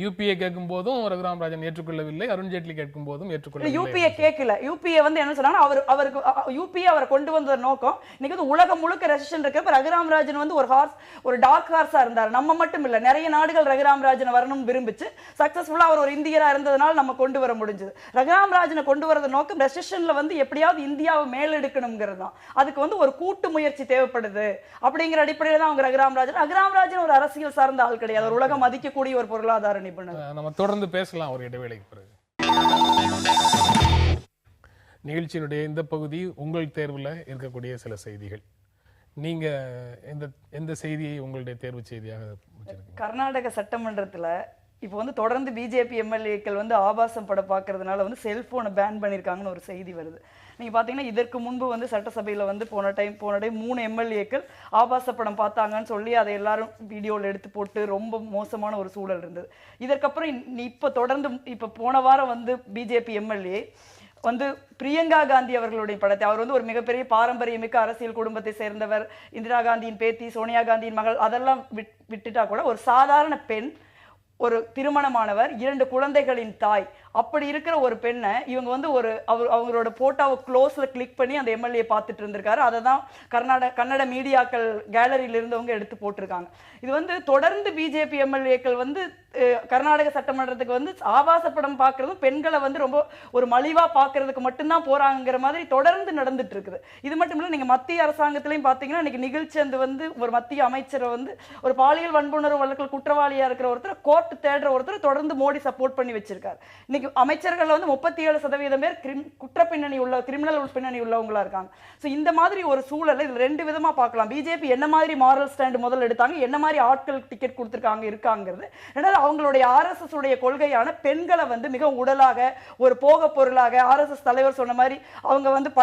யூபிஏ கேட்கும் போதும் ரகுராம் ராஜன் ஏற்றுக்கொள்ளவில்லை, அருண்ஜேட்லி கேட்கும் போதும் ஏற்றுக்கொள்ளவில்லை. யூபிஏ கேட்கல. யூபிஏ என்ன சொன்னாங்க, அவருக்கு யூபிஏ அவரை கொண்டு வந்த நோக்கம் இன்னைக்கு உலகம் முழுக்க ரெசிஷன் இருக்கிறப்ப ரகுராம் ராஜன் ஒரு டார்க் ஹார்ஸா இருந்தார். நம்ம மட்டும் இல்ல, நிறைய நாடுகள் ரகுராம் ராஜன் வரணும் விரும்பிச்சு சக்சஸ்ஃபுல்லா அவர் ஒரு இந்தியரா இருந்ததுனால நம்ம கொண்டு வர முடிஞ்சது. ரகுராம் ராஜனை கொண்டு வரது நோக்கம் ரெசிஷன்ல எப்படியாவது இந்தியாவை மேலெடுக்கணும்ங்கிறது தான். அதுக்கு ஒரு கூட்டு முயற்சி தேவைப்படுது அப்படிங்கிற அடிப்படையில் தான் அவங்க ரகுராம் ராஜன் ஒரு அரசியல் சார்ந்த ஆள் கிடையாது, ஒரு உலகம் மதிக்கக்கூடிய ஒரு பொருளாதார நிபுணர். நம்ம தொடர்ந்து பேசலாம் ஒரு இடைவேளைக்கு பிறகு. நிகழ்ச்சியினுடைய இந்த பகுதி உங்கள் தேர்வுல இருக்கக்கூடிய சில செய்திகள். நீங்க எந்த செய்தியை உங்களுடைய தேர்வு செய்தியாக வச்சிருக்கீங்க? கர்நாடக சட்டமன்றத்துல இப்போ தொடர்ந்து பிஜேபி எம்எல்ஏக்கள் ஆபாசம் படம் பார்க்கறதுனால செல்போனை பேன் பண்ணியிருக்காங்கன்னு ஒரு செய்தி வருது. நீங்க பாத்தீங்கன்னா இதற்கு முன்பு சட்டசபையில போன டைம் 3 எம்எல்ஏக்கள் ஆபாச படம் பார்த்தாங்கன்னு சொல்லி அதை எல்லாரும் வீடியோல எடுத்து போட்டு ரொம்ப மோசமான ஒரு சூழல் இருந்தது. இதற்கப்புறம் இப்ப தொடர்ந்து இப்ப போன வாரம் பிஜேபி எம்எல்ஏ பிரியங்கா காந்தி அவர்களுடைய படத்தை, அவர் ஒரு மிகப்பெரிய பாரம்பரியமிக்க அரசியல் குடும்பத்தை சேர்ந்தவர், இந்திரா காந்தியின் பேத்தி, சோனியா காந்தியின் மகள், அதெல்லாம் விட்டுட்டா கூட ஒரு சாதாரண பெண், ஒரு திருமணமானவர், 2 குழந்தைகளின் தாய், அப்படி இருக்கிற ஒரு பெண்ணை இவங்க அவங்களோட போட்டோவை க்ளோஸ்ல கிளிக் பண்ணி அந்த எம்எல்ஏ பார்த்துட்டு இருந்திருக்காரு. அதை தான் கன்னட மீடியாக்கள் கேலரியில இருந்தவங்க எடுத்து போட்டிருக்காங்க. இது தொடர்ந்து பிஜேபி எம்எல்ஏக்கள் கர்நாடக சட்டமன்றத்துக்கு ஆபாச படம் பார்க்கறதும் பெண்களை ரொம்ப ஒரு மலிவா பார்க்கறதுக்கு மட்டும்தான் போறாங்கிற மாதிரி தொடர்ந்து நடந்துட்டு இருக்குது. இது மட்டும் இல்ல, நீங்க மத்திய அரசாங்கத்திலையும் பாத்தீங்கன்னா இன்னைக்கு நிகழ்ச்சி ஒரு மத்திய அமைச்சரை ஒரு பாலியல் வன்புணர்வு வழக்கில் குற்றவாளியா இருக்கிற ஒருத்தர், கோர்ட் தேடுற ஒருத்தர் தொடர்ந்து மோடி சப்போர்ட் பண்ணி வச்சிருக்காரு. அமைச்சர்கள் 37% பேர் குற்ற பின்னணி உள்ள, கிரிமினல் பின்னணி உள்ளவங்களா இருக்காங்க. சோ இந்த மாதிரி ஒரு சூழலை இதுல 2 விதமா பார்க்கலாம். பிஜேபி என்ன மாதிரி மாரல் ஸ்டாண்ட் முதல்ல எடுத்தாங்க, என்ன மாதிரி ஆட்கள் டிக்கெட் கொடுத்திருக்காங்க இருக்காங்கிறது. ரெண்டாவது அவங்களுடைய ஆர்எஸ்எஸ் உடைய கொள்கையான பெண்களை மிக உடலாக ஒரு போக பொருளாக, ஆர்எஸ்எஸ் தலைவர் சொன்ன மாதிரி அவங்க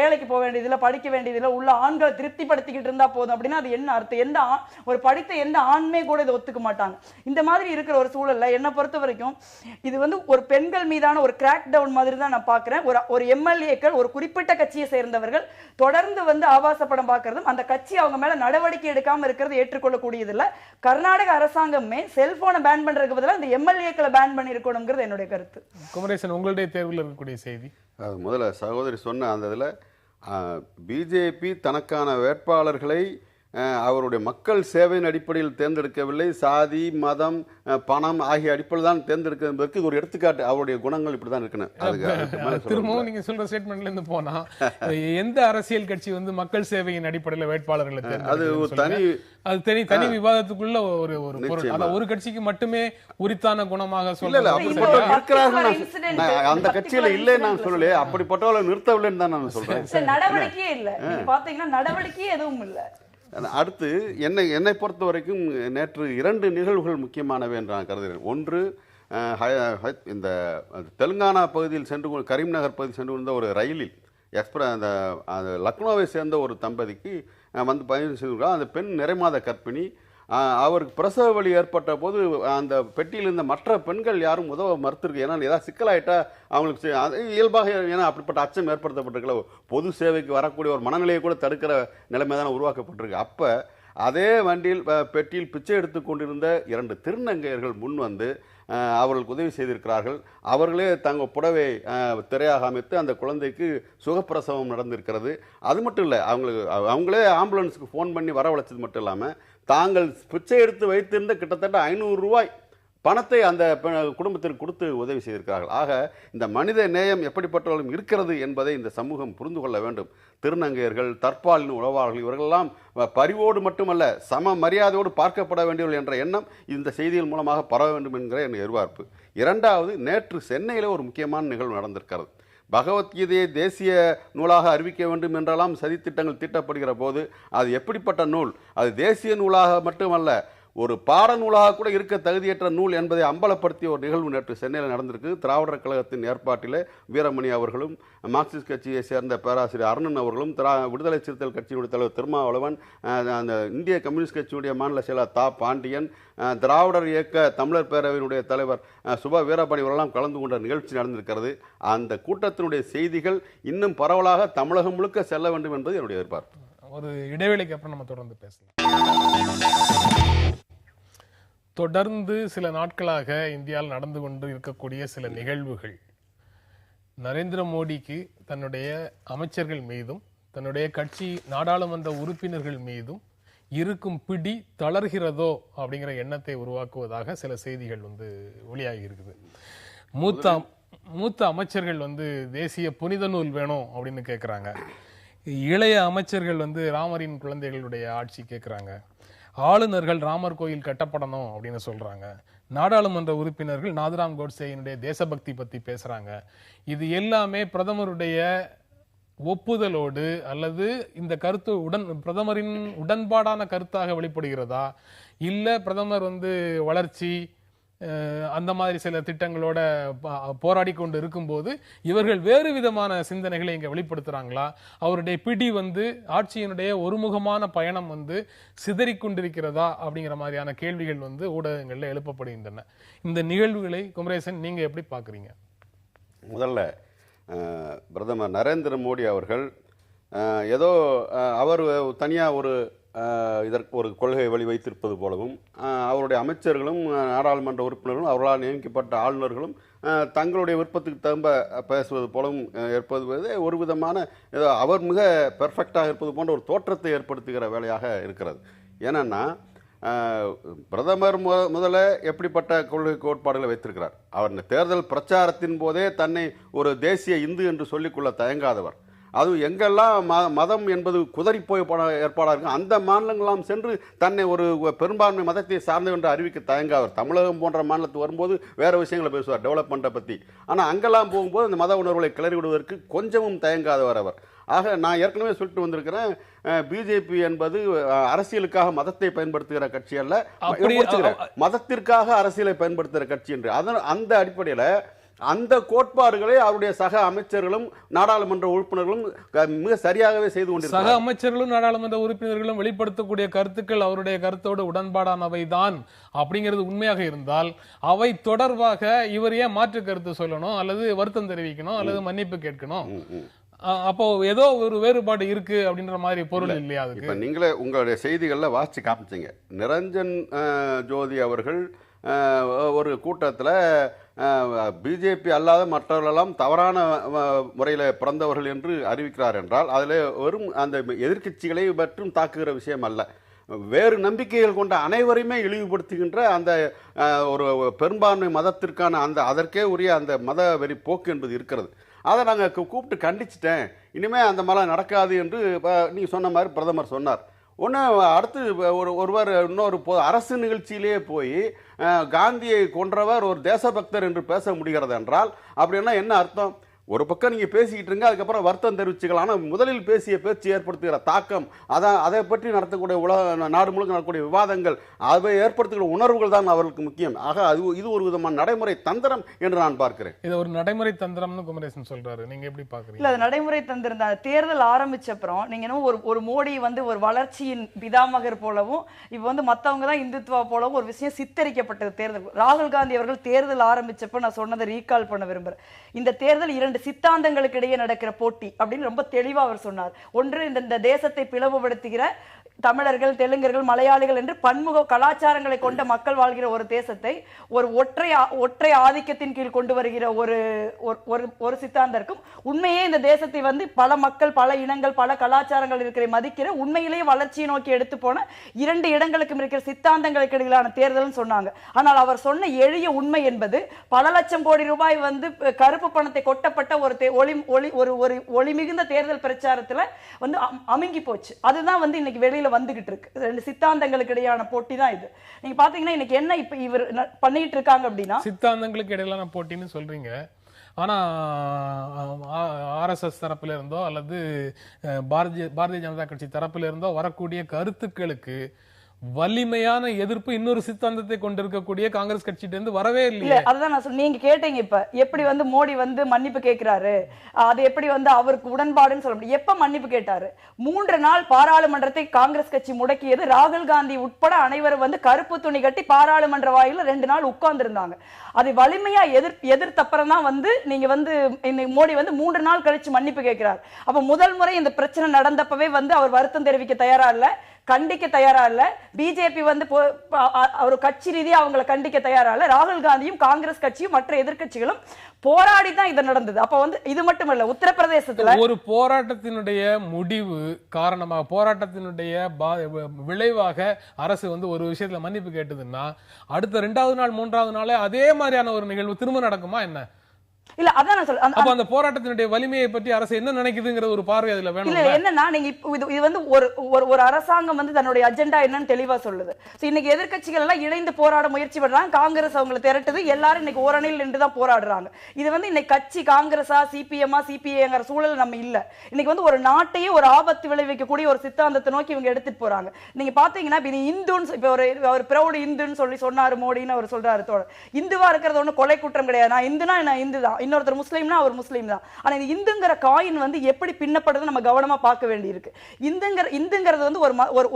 வேலைக்கு போக வேண்டியதில்லை, படிக்க வேண்டியதில்லை, உள்ள ஆண்களை திருப்திப்படுத்திக்கிட்டு இருந்தா போதும் அப்படின்னா அது என்ன அர்த்தம்? எந்த ஒரு படித்த எந்த ஆண்மே கூட இதை ஒத்துக்க மாட்டாங்க. இந்த மாதிரி இருக்கிற ஒரு சூழல்ல என்ன பொறுத்த வரைக்கும் இது ஒரு பெண்கள் மீதான ஒரு கிராக் டவுன் மாதிரி தான் நான் பார்க்கிறேன். ஒரு எம்எல்ஏக்கள், ஒரு குறிப்பிட்ட கட்சியை சேர்ந்தவர்கள் தொடர்ந்து வந்து ஆபாச படம் பார்க்கறதும் அந்த கட்சி அவங்க மேல நடவடிக்கை எடுக்காம இருக்கிறது ஏற்றுக்கொள்ளக்கூடியது இல்ல. கர்நாடக அரசாங்கமே செல்போனை பேன் பண்றதுக்கு பதிலாக இந்த எம்எல்ஏக்களை பேன் பண்ணி இருக்கணும்ங்கிறது என்னுடைய கருத்து. குமரேசன், உங்களுடைய தேர்வில் இருக்கக்கூடிய செய்தி. அது முதல்ல சகோதரி சொன்ன அந்த இதில் பிஜேபி தனக்கான வேட்பாளர்களை அவருடைய மக்கள் சேவையின் அடிப்படையில் தேர்ந்தெடுக்கவில்லை, சாதி, மதம், பணம் ஆகிய அடிப்படையில் தான் தேர்ந்தெடுக்க என்பதற்கு ஒரு எடுத்துக்காட்டு. அவருடைய குணங்கள் இப்படிதான் இருக்கணும். திரும்பவும் நீங்க சொல்ற ஸ்டேட்மெண்ட்ல இருந்து போனா எந்த அரசியல் கட்சி வந்து மக்கள் சேவையின் அடிப்படையில் வேட்பாளர்களை தனி விவாதத்துக்குள்ள ஒரு பொருள். அத ஒரு கட்சிக்கு மட்டுமே உரித்தான குணமாக சொல்ல அந்த கட்சியில இல்லை நான் சொல்லல, அப்படிப்பட்டவர்களை நிறுத்தவில்லைன்னு தான் நான் சொல்றேன். நடவடிக்கையே இல்ல, பாத்தீங்கன்னா நடவடிக்கையே எதுவும் இல்ல. அடுத்து என்னை பொறுத்த வரைக்கும் நேற்று 2 நிகழ்வுகள் முக்கியமானவை என்று நான் கருதுகிறேன். ஒன்று, இந்த தெலுங்கானா பகுதியில் கரீம்நகர் பகுதியில் சென்று வந்த ஒரு ரயிலில் அந்த லக்னோவை சேர்ந்த ஒரு தம்பதிக்கு வந்து பயணம் செய்திருக்கிறார். அந்த பெண் நிறைமாத கர்ப்பிணி. அவருக்கு பிரசவ வலி ஏற்பட்ட போது அந்த பெட்டியில் இருந்த மற்ற பெண்கள் யாரும் உதவ மறுத்திருக்கு. ஏன்னா ஏதாவது சிக்கலாயிட்டா அவங்களுக்கு இயல்பாக, ஏன்னா அப்படிப்பட்ட அச்சம் ஏற்படுத்தப்பட்டிருக்கல, பொது சேவைக்கு வரக்கூடிய ஒரு மனநிலையை கூட தடுக்கிற நிலைமை தானே உருவாக்கப்பட்டிருக்கு. அப்போ அதே வண்டியில் பெட்டியில் பிச்சை எடுத்து கொண்டிருந்த 2 திருநங்கையர்கள் முன் வந்து அவர்களுக்கு உதவி செய்திருக்கிறார்கள். அவர்களே தங்கள் புடவை திரையாக அமைத்து அந்த குழந்தைக்கு சுகப்பிரசவம் நடந்திருக்கிறது. அது மட்டும் இல்லை, அவங்களே ஆம்புலன்ஸுக்கு ஃபோன் பண்ணி வரவழைச்சது மட்டும் இல்லாமல் தாங்கள் பிச்சை எடுத்து வைத்திருந்த கிட்டத்தட்ட 500 ரூபாய் பணத்தை அந்த குடும்பத்திற்கு கொடுத்து உதவி செய்திருக்கிறார்கள். ஆக இந்த மனித நேயம் எப்படிப்பட்டவர்களும் இருக்கிறது என்பதை இந்த சமூகம் புரிந்து கொள்ள வேண்டும். திருநங்கையர்கள், தற்பாலின உறவாளர்கள், இவர்களெல்லாம் பரிவோடு மட்டுமல்ல சம மரியாதையோடு பார்க்கப்பட வேண்டியவர்கள் என்ற எண்ணம் இந்த செய்திகள் மூலமாக பரவ வேண்டும் என்கிற என் எதிர்பார்ப்பு. இரண்டாவது, நேற்று சென்னையில் ஒரு முக்கியமான நிகழ்வு நடந்திருக்கிறது. பகவத்கீதையை தேசிய நூலாக அறிவிக்க வேண்டும் என்றெல்லாம் சதித்திட்டங்கள் தீட்டப்படுகிற போது அது எப்படிப்பட்ட நூல், அது தேசிய நூலாக மட்டுமல்ல ஒரு பாடநூலாக கூட இருக்க தகுதியற்ற நூல் என்பதை அம்பலப்படுத்திய ஒரு நிகழ்வு நேற்று சென்னையில் நடந்திருக்கு. திராவிடர் கழகத்தின் ஏற்பாட்டில் வீரமணி அவர்களும், மார்க்சிஸ்ட் கட்சியை சேர்ந்த பேராசிரியர் அருணன் அவர்களும், விடுதலை சிறுத்தைகள் கட்சியினுடைய தலைவர் திருமாவளவன், அந்த இந்திய கம்யூனிஸ்ட் கட்சியினுடைய மாநில செயலர் தா பாண்டியன், திராவிடர் இயக்க தமிழர் பேரவையினுடைய தலைவர் சுப வீரபாணி அவர்களெல்லாம் கலந்து கொண்ட நிகழ்ச்சி நடந்திருக்கிறது. அந்த கூட்டத்தினுடைய செய்திகள் இன்னும் பரவலாக தமிழகம் முழுக்க செல்ல வேண்டும் என்பது என்னுடைய எதிர்பார்ப்பு. ஒரு இடைவெளிக்கு அப்புறம் நம்ம தொடர்ந்து பேசலாம். தொடர்ந்து சில நாட்களாக இந்தியாவில் நடந்து கொண்டு இருக்கக்கூடிய சில நிகழ்வுகள் நரேந்திர மோடிக்கு தன்னுடைய அமைச்சர்கள் மீதும் தன்னுடைய கட்சி நாடாளுமன்ற உறுப்பினர்கள் மீதும் இருக்கும் பிடி தளர்கிறதோ அப்படிங்கிற எண்ணத்தை உருவாக்குவதாக சில செய்திகள் வந்து வெளியாகி இருக்குது. மூத்த அமைச்சர்கள் வந்து தேசிய புனித நூல் வேணும் அப்படின்னு கேட்குறாங்க. இளைய அமைச்சர்கள் வந்து ராமரின் குழந்தைகளுடைய ஆட்சி கேட்குறாங்க. ஆளுநர்கள் ராமர் கோயில் கட்டப்படணும் அப்படின்னு சொல்றாங்க. நாடாளுமன்ற உறுப்பினர்கள் நாதராம் கோட்சேயினுடைய தேசபக்தி பத்தி பேசுறாங்க. இது எல்லாமே பிரதமருடைய ஒப்புதலோடு அல்லது இந்த கருத்து பிரதமரின் உடன்பாடான கருத்தாக வெளிப்படுகிறதா, இல்ல பிரதமர் வந்து வளர்ச்சி அந்த மாதிரி சில திட்டங்களோட போராடி கொண்டு இருக்கும்போது இவர்கள் வேறு விதமான சிந்தனைகளை இங்க வெளிப்படுத்துறாங்களா, அவருடைய பிடி வந்து ஆட்சியினுடைய ஒருமுகமான பயணம் வந்து சிதறிக்கொண்டிருக்கிறதா அப்படிங்கிற மாதிரியான கேள்விகள் வந்து ஊடகங்கள்ல எழுப்பப்படுகின்றன. இந்த நிகழ்வுகளை குமரேசன் நீங்க எப்படி பாக்குறீங்க? முதல்ல பிரதமர் நரேந்திர மோடி அவர்கள் ஏதோ அவர் தனியாக இதற்கு ஒரு கொள்கையை வழி வைத்திருப்பது போலவும், அவருடைய அமைச்சர்களும் நாடாளுமன்ற உறுப்பினர்களும் அவர்களால் நியமிக்கப்பட்ட ஆளுநர்களும் தங்களுடைய விருப்பத்துக்கு தகுந்த பேசுவது போலவும் ஏற்படுவது ஒரு விதமான ஏதோ அவர் மிக பெர்ஃபெக்டாக இருப்பது போன்ற ஒரு தோற்றத்தை ஏற்படுத்துகிற வேலையாக இருக்கிறது. ஏன்னா பிரதமர் முதல்ல எப்படிப்பட்ட கொள்கை கோட்பாடுகளை வைத்திருக்கிறார். அவர் தேர்தல் பிரச்சாரத்தின் போதே தன்னை ஒரு தேசிய இந்து என்று சொல்லிக்கொள்ள தயங்காதவர். அதுவும் எங்கெல்லாம் மதம் என்பது குதறி போய் ஏற்பாடாக இருக்கும் அந்த மாநிலங்களாம் சென்று தன்னை ஒரு பெரும்பான்மை மதத்தை சார்ந்தவர் என்று அறிவிக்க தயங்காதவர். தமிழகம் போன்ற மாநிலத்துக்கு வரும்போது வேறு விஷயங்களை பேசுவார், டெவலப்மெண்ட்டை பற்றி. ஆனால் அங்கெல்லாம் போகும்போது அந்த மத உணர்வுகளை கிளறி விடுவதற்கு கொஞ்சமும் தயங்காதவர் அவர். ஆக நான் ஏற்கனவே சொல்லிட்டு வந்திருக்கிறேன், பிஜேபி என்பது அரசியலுக்காக மதத்தை பயன்படுத்துகிற கட்சி அல்ல, மதத்திற்காக அரசியலை பயன்படுத்துகிற கட்சி என்று. அந்த அடிப்படையில் அந்த கோட்பாடுகளை அவருடைய சக அமைச்சர்களும் நாடாளுமன்ற உறுப்பினர்களும் மிக சரியாகவே செய்து சக கொண்டிருக்கிறார்கள். அமைச்சர்களும் நாடாளுமன்ற உறுப்பினர்களும் வெளிப்படுத்தக்கூடிய கருத்துக்கள் அவருடைய கருத்தோடு உடன்பாடானவைதான் அப்படிங்கிறது உண்மையாக இருந்தால் அவை தொடர்பாக இவர் ஏன் மாற்று கருத்து சொல்லணும், அல்லது வருத்தம் தெரிவிக்கணும், அல்லது மன்னிப்பு கேட்கணும்? அப்போ ஏதோ ஒரு வேறுபாடு இருக்கு அப்படின்ற மாதிரி பொருள் இல்லையா அதுக்கு? இப்ப நீங்களே உங்களுடைய செய்திகள்ல வாசிச்சு காமிச்சீங்க. நிரஞ்சன் ஜோதி அவர்கள் ஒரு கூட்டத்தில் பிஜேபி அல்லாத மற்றவர்களெல்லாம் தவறான முறையில் பிறந்தவர்கள் என்று அறிவிக்கிறார் என்றால் அதில் வெறும் அந்த எதிர்க்கட்சிகளை மற்றும் தாக்குகிற விஷயம் அல்ல, வேறு நம்பிக்கைகள் கொண்ட அனைவரையுமே இழிவுபடுத்துகின்ற அந்த ஒரு பெரும்பான்மை மதத்திற்கான அந்த அதற்கே உரிய அந்த மத வெறி போக்கு என்பது இருக்கிறது. அதை நாங்கள் கூப்பிட்டு கண்டிச்சிட்டேன், இனிமேல் அந்த மாதிரி நடக்காது என்று நீங்கள் சொன்ன மாதிரி பிரதமர் சொன்னார். ஒன்று அடுத்து ஒருவர் இன்னொரு அரசு நிகழ்ச்சியிலேயே போய் காந்தியை கொன்றவர் ஒரு தேசபக்தர் என்று பேச முடிகிறது என்றால் அப்படின்னா என்ன அர்த்தம்? ஒரு பக்கம் நீங்கள் பேசிக்கிட்டு இருங்க, அதுக்கப்புறம் வருத்தம் தெரிவிச்சுக்கலாம். ஆனால் முதலில் பேசிய பேச்சு ஏற்படுத்துகிற தாக்கம், அதை பற்றி நடத்தக்கூடிய நாடு முழுக்க நடக்கக்கூடிய விவாதங்கள், அதை ஏற்படுத்துகிற உணர்வுகள் தான் அவர்களுக்கு முக்கியம். ஆக இது ஒரு விதமான நடைமுறை தந்திரம் என்று நான் பார்க்கிறேன். இது ஒரு நடைமுறை தந்திரம்னு குமரேசன் சொல்றாரு, நீங்க எப்படி பாக்குறீங்க? இல்ல, அது நடைமுறை தந்திரம் தான். தேர்தல் ஆரம்பிச்ச அப்புறம் நீங்க என்ன ஒரு மோடி ஒரு வளர்ச்சியின் பிதாமகர் போலவும் இப்ப மத்தவங்க தான் இந்துத்துவா போலவும் ஒரு விஷயம் சித்தரிக்கப்பட்டது தேர்தல். ராகுல் காந்தி அவர்கள் தேர்தல் ஆரம்பிச்சப்ப நான் சொன்னதை ரீகால் பண்ண விரும்புறேன். இந்த தேர்தல் 2 சித்தாந்தங்களுக்கு இடையே நடக்கிற போட்டி அப்படின்னு ரொம்ப தெளிவா அவர் சொன்னார். ஒன்று, இந்த தேசத்தை பிளவுபடுத்துகிற தமிழர்கள், தெலுங்கர்கள், மலையாளிகள் என்று பன்முக கலாச்சாரங்களை கொண்ட மக்கள் வாழ்கிற ஒரு தேசத்தை ஒரு ஒற்றை ஆதிக்கத்தின் கீழ் கொண்டு வருகிற ஒரு சித்தாந்தம் இருக்கும். உண்மையே இந்த தேசத்தை பல மக்கள், பல இனங்கள், பல கலாச்சாரங்கள் இருக்கிற மதிக்கிற உண்மையிலேயே வளர்ச்சியை நோக்கி எடுத்து போன 2 இடங்களுக்கும் இருக்கிற சித்தாந்தங்களுக்கு இடையிலான தேர்தல் சொன்னாங்க. ஆனால் அவர் சொன்ன எளிய உண்மை என்பது பல லட்சம் கோடி ரூபாய் கருப்பு பணத்தை கொட்டப்பட்ட ஒரு ஒளி மிகுந்த தேர்தல் பிரச்சாரத்துல அமுங்கி போச்சு. அதுதான் இன்னைக்கு வெளியில வந்துகிட்டு இருக்கு. 2 சித்தாந்தங்களுக்கு இடையான போட்டி தான் இது. நீங்க பாத்தீங்கன்னா இன்னைக்கு என்ன இப்ப இவர் பண்ணிட்டு இருக்காங்க அப்படின்னா, சித்தாந்தங்களுக்கு இடையிலான போட்டின்னு சொல்றீங்க. ஆனா RSS தரப்புல இருந்தோ அல்லது பாரதிய ஜனதா கட்சி தரப்புல இருந்தோ வரக்கூடிய கருத்துக்களுக்கு வலிமையான எதிர்ப்பு இன்னொரு சித்தாந்தத்தை கொண்டிருக்கக்கூடிய காங்கிரஸ் கட்சியிட்ட இருந்து வரவே இல்லையே. அதுதான் நான் சொல்ல, நீங்க கேட்டீங்க இப்ப எப்படி மோடி மன்னிப்பு கேட்கிறாரு, அது எப்படி அவருக்கு உடன்பாடுன்னு சொல்ல முடியும். எப்ப மன்னிப்பு கேட்டாரு? 3 நாள் பாராளுமன்றத்தை காங்கிரஸ் கட்சி முடக்கியது. ராகுல் காந்தி உட்பட அனைவரும் கருப்பு துணி கட்டி பாராளுமன்ற வாயில 2 நாள் உட்கார்ந்து இருந்தாங்க. அதை வலிமையா எதிர்த்தப்புறம் தான் நீங்க மோடி 3 நாள் கழிச்சு மன்னிப்பு கேட்கிறார். அப்ப முதல் முறை இந்த பிரச்சனை நடந்தப்பவே அவர் வருத்தம் தெரிவிக்க தயாரா இல்ல, கண்டிக்க தயாரா இல்ல. பிஜேபி ஒரு கட்சி ரீதியா அவங்களை கண்டிக்க தயாரா இல்ல. ராகுல் காந்தியும் காங்கிரஸ் கட்சியும் மற்ற எதிர்க்கட்சிகளும் போராடி தான் இது நடந்தது. அப்ப இது மட்டுமல்ல, உத்தரப்பிரதேசத்துல ஒரு போராட்டத்தினுடைய முடிவு காரணமாக, போராட்டத்தினுடைய விளைவாக அரசு ஒரு விஷயத்துல மன்னிப்பு கேட்டதுன்னா அடுத்த 2வது நாள் 3வது நாளே அதே மாதிரியான ஒரு நிகழ்வு திரும்ப நடக்குமா என்ன? இல்ல, அதான் நான் சொல்றேன். அப்ப அந்த போராட்டத்தினுடைய வலிமையை பற்றி அரசு என்ன நினைக்குதுங்கிற ஒரு பார்வை அதுல வேணும். இல்ல, என்னன்னா நீங்க இது ஒரு அரசாங்கம் தன்னுடைய அஜெண்டா என்னன்னு தெளிவா சொல்லுது. இன்னைக்கு எதிர்க்கட்சிகள் எல்லாம் இணைந்து போராட முயற்சி பண்றாங்க. காங்கிரஸ் அவங்களை திரட்டுது. எல்லாரும் இன்னைக்கு ஓரணியில் நின்று தான் போராடுறாங்க. இது இன்னைக்கு கட்சி காங்கிரஸா சிபிஎம்மா சிபிஐங்கிற சூழல் நம்ம இல்ல. இன்னைக்கு ஒரு நாட்டையே ஒரு ஆபத்து விளைவிக்கக்கூடிய ஒரு சித்தாந்தத்தை நோக்கி இவங்க எடுத்துட்டு போறாங்க. நீங்க பாத்தீங்கன்னா இது இந்துன்னு இப்ப ஒரு பிரௌட் இந்துன்னு சொல்லி சொன்னாரு மோடின்னு அவர் சொல்றாரு. இந்துவா இருக்கிறது ஒண்ணு கொலை குற்றம் கிடையாது. நான் இந்துனா நான் இந்து தான், இன்னொருத்தர் முஸ்லீம்னா அவர் முஸ்லீம் தான். ஆனா இந்த இந்துங்கிற காயின் எப்படி பின்னப்படுது நம்ம கவனமா பார்க்க வேண்டி இருக்கு. இந்துங்கிறது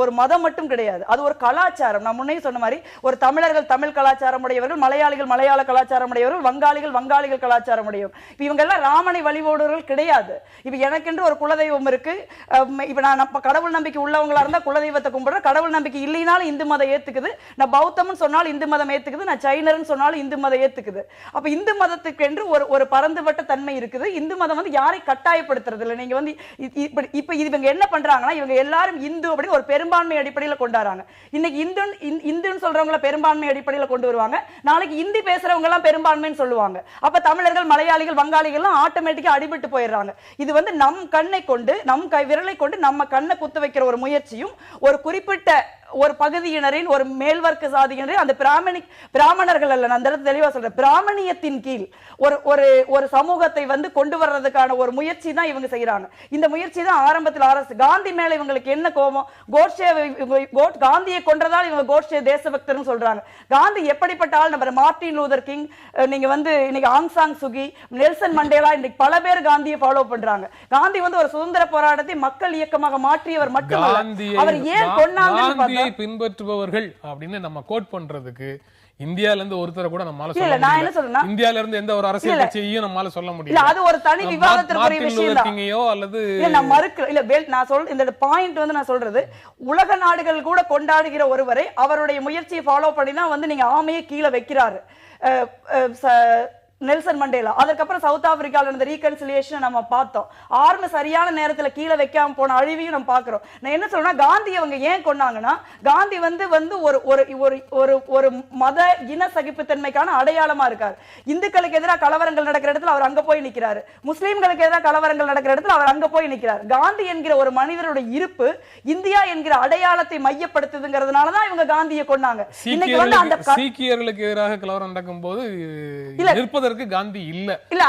ஒரு மதம் மட்டும் கிடையாது, அது ஒரு கலாச்சாரம். நான் முன்னே சொன்ன மாதிரி ஒரு தமிழர்கள் தமிழ் கலாச்சாரம் உடையவர்கள், மலையாளிகள் மலையாள கலாச்சாரம் உடையவர்கள், வங்காளிகள் கலாச்சாரம் உடையவர்கள். இப்ப இவங்க எல்லாம் ராமனை வழிபடுவர்கள் கிடையாது. இப்ப எனக்கென்று ஒரு குலதெய்வம் இருக்கு. இப்ப நான் கடவுள் நம்பிக்கை உள்ளவங்களா இருந்தா குலதெய்வத்தை கும்பிடுறேன். கடவுள் நம்பிக்கை இல்லைனாலும் இந்து மதம் ஏத்துக்குது. நான் பௌத்தம்னு சொன்னாலும் இந்து மதம் ஏத்துக்குது. நான் சைனர்னு சொன்னாலும் இந்து மதம் ஏத்துக்குது. அப்ப இந்து மதத்துக்கு என்று ஒரு பரந்துபட்ட தன்மை இருக்குது. இந்து மதம் யாரை கட்டாயப்படுத்துறது இல்லை. நீங்க இப்ப இவங்க என்ன பண்றாங்கன்னா, இவங்க எல்லாரும் இந்து அப்படி ஒரு பெரும்பான்மை அடிப்படையில் கொண்டாடுறாங்க. இன்னைக்கு இந்துன்னு சொல்றவங்கள பெரும்பான்மை அடிப்படையில் கொண்டு வருவாங்க. நாளைக்கு இந்தி பேசுறவங்க எல்லாம் பெரும்பான்மைன்னு சொல்லுவாங்க. அப்ப தமிழர்கள் மலையாளிகள் வங்காளிகள் எல்லாம் ஆட்டோமேட்டிக்கா அடிபட்டு போயிடுறாங்க. இது நம் கண்ணை கொண்டு நம் விரலை கொண்டு நம்ம கண்ணை குத்த வைக்கிற ஒரு முயற்சியும் ஒரு குறிப்பிட்ட ஒரு பகுதியினரின் ஒரு மேல்வர்க்க சாதியினரின் அந்த பிராமணர்கள் அல்ல, நான் அந்த இடத்துல தெளிவா சொல்றேன், பிராமணியத்தின் கீழ் ஒரு ஒரு ஒரு சமூகத்தை வந்து கொண்டு வர்றதுக்கான ஒரு முயற்சி தான் இவங்க செய்யறாங்க. இந்த முயற்சி தான் ஆரம்பத்தில் அரசு காந்தி மேல இவங்களுக்கு என்ன கோபம், காந்தியை கொன்றதால் இவங்க கோட்சே தேசபக்தர்னு சொல்றாங்க. காந்தி எப்படிப்பட்ட ஆள் நம்பர், மார்ட்டின் லூதர் கிங், நீங்க வந்து இன்னைக்கு ஆங் சாங் சுகி, நெல்சன் மண்டேலா, இன்னைக்கு பல பேர் காந்தியை ஃபாலோ பண்றாங்க. காந்தி வந்து ஒரு சுதந்திர போராட்டத்தை மக்கள் இயக்கமாக மாற்றியவர் மட்டுமல்ல, அவர் ஏன் காந்தியை பின்பற்றுபவர்கள் அப்படின்னு நம்ம கோட் பண்றதுக்கு இந்தியால இருந்து ஒருத்தரை கூட நம்மால சொல்ல முடியல. இந்தியால இருந்து எந்த ஒரு அரசியல் கட்சியையும் நம்மால சொல்ல முடியல. அது ஒரு தனி விவாதத்திற்குரிய விஷயம் தான். அல்லது நான் மறுக்க இல்ல, நான் சொல்ற இந்த பாயிண்ட் வந்து நான் சொல்றது, உலக நாடுகள் கூட கொண்டாடுகிற ஒருவரை அவருடைய முயற்சியை ஃபாலோ பண்ணி தான் வந்து நீங்க ஆமையை கீழே வைக்கிறாரு நெல்சன் மண்டேலா. அதுக்கப்புறம் சவுத் ஆப்பிரிக்கால இருந்த ரீகன்சிலியேஷன் நம்ம பார்த்தோம். ஆர்ம சரியான நேரத்துல கீழே வைக்காம போன அழிவையும் நம்ம பாக்குறோம். நான் என்ன சொல்றேன்னா, காந்தி அவங்க ஏன் கொண்டாங்கன்னா, காந்தி வந்து ஒரு ஒரு ஒரு ஒரு மத இன சகிப்புத்தன்மைக்கான அடையாளமா இருக்காரு. இந்துக்களுக்கு எதிராக கலவரங்கள் நடக்கிற இடத்துல அவர் அங்க போய் நிக்கிறாரு, முஸ்லீம்களுக்கு எதிராக கலவரங்கள் நடக்கிற இடத்துல அவர் அங்க போய் நிக்கிறார். காந்தி என்கிற ஒரு மனிதருடைய இருப்பு இந்தியா என்கிற அடையாளத்தை மையப்படுத்துதுங்கிறதுனாலதான் இவங்க காந்தியை கொண்டாங்க. இன்னைக்கு வந்து அந்த சீக்கியர்களுக்கு எதிராக கலவரம் நடக்கும் போது காந்தி இல்ல இல்ல,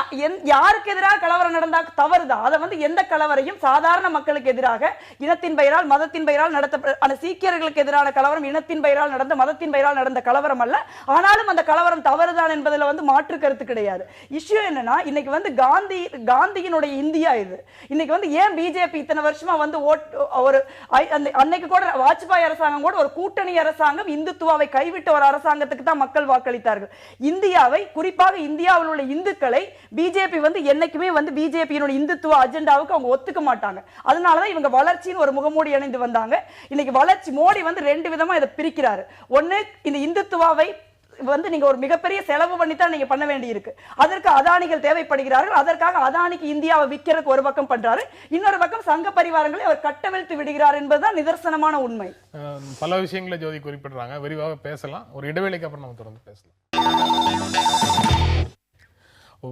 யாருக்கு எதிராக கலவரம் நடந்தா தவறுதான். அதை வந்து எந்த கலவரையும் சாதாரண மக்களுக்கு எதிராக இனத்தின் பெயரால் மதத்தின் பெயரால் நடத்த, சீக்கியர்களுக்கு எதிரான கலவரம் இனத்தின் பெயரால் நடந்த மதத்தின் பெயரால் நடந்த கலவரம் அல்ல. ஆனாலும் அந்த கலவரம் தவறுதான் என்பதில் வந்து மாற்று கருத்து கிடையாது. இஷ்யூ என்னன்னா, இன்னைக்கு வந்து காந்தியினுடைய இந்தியா இது. இன்னைக்கு வந்து ஏன் பிஜேபி இத்தனை வருஷமா வந்து ஒரு அன்னைக்கு கூட வாஜ்பாய் அரசாங்கம் கூட ஒரு கூட்டணி அரசாங்கம் இந்துத்துவாவை கைவிட்ட ஒரு அரசாங்கத்துக்கு தான் மக்கள் வாக்களித்தார்கள். இந்தியாவை, குறிப்பாக இந்தியாவில் உள்ள இந்துக்களை பிஜேபி வந்து என்னைக்குமே வந்து பிஜேபியினுடைய இந்துத்துவ அஜெண்டாவுக்கு அவங்க ஒத்துக்க மாட்டாங்க. அதனாலதான் இவங்க வளர்ச்சியின் ஒரு முகமூடி அணிந்து வந்தாங்க. இன்னைக்கு வளர்ச்சி மோடி வந்து ரெண்டு விதமா இதை பிரிக்கிறாரு. ஒண்ணு, இந்த இந்துத்துவாவை வந்து நீங்க ஒரு மிகப்பெரிய செலவு பண்ணி தான் நீங்க பண்ண வேண்டி இருக்கு, அதற்கு அதானிகள் தேவைப்படுகிறார்கள், அதற்காக அதானிக்கு இந்தியாவை விற்கிறதுக்கு ஒரு பக்கம் பண்றாரு, இன்னொரு பக்கம் சங்க பரிவாரங்களை அவர் கட்டவிழ்த்து விடுகிறார் என்பதுதான் நிதர்சனமான உண்மை. பல விஷயங்களை ஜோதி குறிப்பிடுறாங்க, விரிவாக பேசலாம். ஒரு இடைவேளைக்கு அப்புறம் நம்ம தொடர்ந்து பேசலாம்.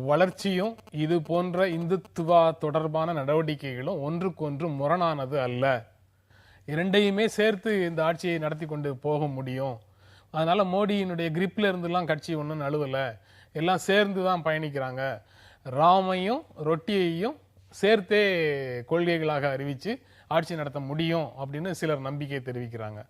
வளர்ச்சியும் இது போன்ற இந்துத்துவா தொடர்பான நடவடிக்கைகளும் ஒன்றுக்கொன்று முரணானது அல்ல. இரண்டையுமே சேர்த்து இந்த ஆட்சியை நடத்தி கொண்டு போக முடியும். அதனால மோடியினுடைய கிரிப்ல இருந்துலாம் கட்சி ஒன்றும் நழுவல, எல்லாம் சேர்ந்து தான் பயணிக்கிறாங்க. ராமையும் ரொட்டியையும் சேர்த்தே கொள்கைகளாக அறிவிச்சு ஆட்சி நடத்த முடியும் அப்படின்னு சிலர் நம்பிக்கை தெரிவிக்கிறாங்க.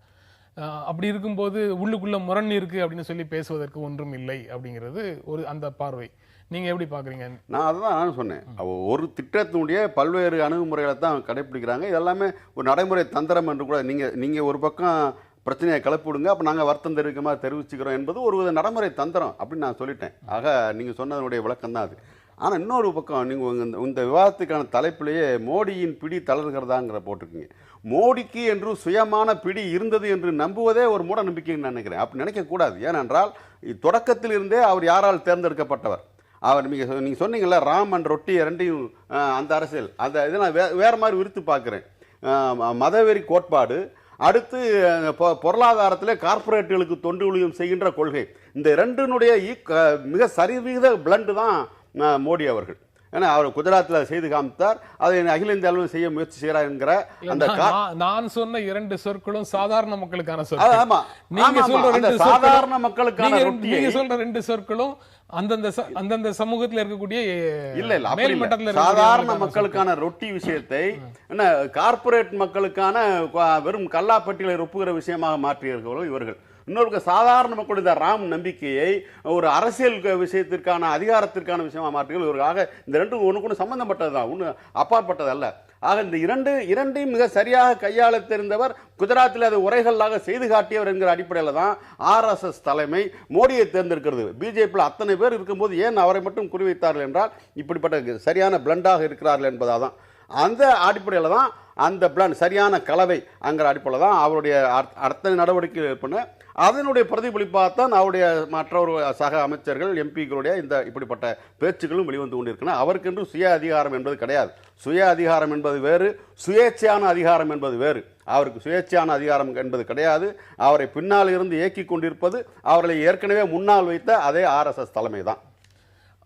அப்படி இருக்கும்போது உள்ளுக்குள்ள முரண் இருக்கு அப்படின்னு சொல்லி பேசுவதற்கு ஒன்றும் இல்லை அப்படிங்கிறது ஒரு அந்த பார்வை. நீங்க எப்படி பாக்குறீங்க? நான் அதுதான் நான் சொன்னேன், ஒரு திட்டத்தினுடைய பல்வேறு அணுகுமுறைகளை தான் கடைபிடிக்கிறாங்க. இதெல்லாமே ஒரு நடைமுறை தந்திரம் என்று கூட நீங்க ஒரு பக்கம் பிரச்சனையை கிளப்பிவிடுங்க, அப்போ நாங்கள் வருத்தம் தெரிவிக்க மாதிரி தெரிவிச்சுக்கிறோம் என்பது ஒரு வித நடைமுறை தந்திரம் அப்படின்னு நான் சொல்லிட்டேன். ஆக நீங்கள் சொன்னதனுடைய விளக்கம் தான் அது. ஆனால் இன்னொரு பக்கம் நீங்கள் இந்த விவாதத்துக்கான தலைப்பிலேயே மோடியின் பிடி தளர்கிறதாங்கிற போட்டிருக்கீங்க. மோடிக்கு என்று சுயமான பிடி இருந்தது என்று நம்புவதே ஒரு மூட நம்பிக்கைன்னு நான் நினைக்கிறேன். அப்படி நினைக்கக்கூடாது. ஏனென்றால் தொடக்கத்தில் இருந்தே அவர் யாரால் தேர்ந்தெடுக்கப்பட்டவர்? அவர் நீங்கள் சொன்னீங்கல்ல, ராம் அண்ட் ரொட்டி ரெண்டையும் அந்த அரசியல் அந்த இதை நான் வேறு மாதிரி விரித்து பார்க்குறேன். மதவெறி கோட்பாடு, அடுத்து பொருளாதாரத்தில் கார்பரேட்டுகளுக்கு தொண்டு ஊழியம் செய்கின்ற கொள்கை, இந்த ரெண்டினுடைய மிக சரிவிகித பிளண்டு தான் மோடி அவர்கள். ஏன்னா அவர் குஜராத்தில் செய்து காமித்தார், அதை அகில இந்திய அளவில் செய்ய முயற்சி செய்கிறார் என்கிற அந்த நான் சொன்ன இரண்டு சொற்களும் சாதாரண மக்களுக்கான சொற்கள். ஆமா, நீங்க சொல்ற சாதாரண மக்களுக்கான நீங்க சொல்ற ரெண்டு சொற்களும் அந்தந்த சமூகத்தில் இருக்கக்கூடிய இல்ல சாதாரண மக்களுக்கான ரொட்டி விஷயத்தை என்ன கார்பரேட் மக்களுக்கான வெறும் கல்லாப்பட்டிகளை ஒப்புகிற விஷயமாக மாற்றியிருக்கிறவர்கள் இவர்கள். இன்னொரு சாதாரண மக்களுடைய ராம் நம்பிக்கையை ஒரு அரசியல் விஷயத்திற்கான அதிகாரத்திற்கான விஷயமா மாற்றுகள் இவர்களாக. இந்த ரெண்டும் ஒன்றுக்கு சம்பந்தப்பட்டது தான், ஒன்று அப்பாற்பட்டது அல்ல. ஆக இந்த இரண்டையும் மிக சரியாக கையாள தெரிந்தவர், குஜராத்தில் அது உரைகளாக செய்து காட்டியவர் என்கிற அடிப்படையில் தான் RSS தலைமை மோடியை தேர்ந்தெடுக்கிறது. பிஜேபியில் அத்தனை பேர் இருக்கும்போது ஏன் அவரை மட்டும் குறிவைத்தார்கள் என்றால் இப்படிப்பட்ட சரியான பிளண்டாக இருக்கிறார்கள் என்பதாக தான். அந்த அடிப்படையில் தான் அந்த பிளான் சரியான கலவை அங்கிற அடிப்படையில் தான் அவருடைய அத்தனை நடவடிக்கைகள் பண்ண அதனுடைய பிரதிபலிப்பாகத்தான் அவருடைய மற்றொரு சக அமைச்சர்கள் எம்பிக்களுடைய இந்த இப்படிப்பட்ட பேச்சுக்களும் வெளிவந்து கொண்டிருக்கின்றன. அவருக்கென்று சுய அதிகாரம் என்பது கிடையாது. சுய அதிகாரம் என்பது வேறு, சுயேட்சையான அதிகாரம் என்பது வேறு. அவருக்கு சுயேட்சையான அதிகாரம் என்பது கிடையாது. அவரை பின்னால் இருந்து இயக்கி கொண்டிருப்பது அவர்களை ஏற்கனவே முன்னால் வைத்த அதே RSS தலைமை தான்.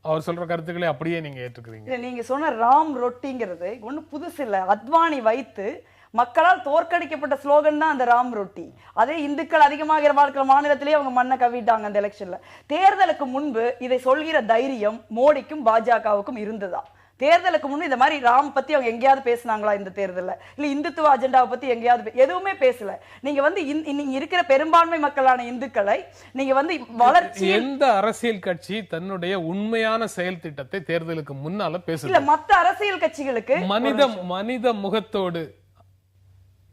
அவர் சொல்ற கருத்துக்களை அப்படியே நீங்க ஏற்றுக்கிறீங்க? நீங்க சொன்ன ராம் ரொட்டிங்கிறது ஒன்றும் புதுசு இல்லை. அத்வானி வைத்து மக்களால் தோற்கடிக்கப்பட்ட ஸ்லோகன் தான் அந்த ராம் ரொட்டி. அதே இந்துக்கள் அதிகமாக வாழ்க்கிற மாநிலத்திலேயே அவங்க மண்ணை கவிட்டாங்க அந்த எலெக்ஷன்ல. தேர்தலுக்கு முன்பு இதை சொல்கிற தைரியம் மோடிக்கும் பாஜகவுக்கும் இருந்ததா? தேர்தலுக்கு முன்பு இந்த மாதிரி ராம் பத்தி அவங்க எங்கேயாவது பேசினாங்களா? இந்த தேர்தலில் இல்ல இந்துத்துவ அஜெண்டாவை பத்தி எங்கேயாவது எதுவுமே பேசல. நீங்க வந்து நீங்க இருக்கிற பெரும்பான்மை மக்களான இந்துக்களை நீங்க வந்து வளர்ச்சி எந்த அரசியல் கட்சி தன்னுடைய உண்மையான செயல் திட்டத்தை தேர்தலுக்கு முன்னால பேசல? இல்ல மத்த அரசியல் கட்சிகளுக்கு மனித முகத்தோடு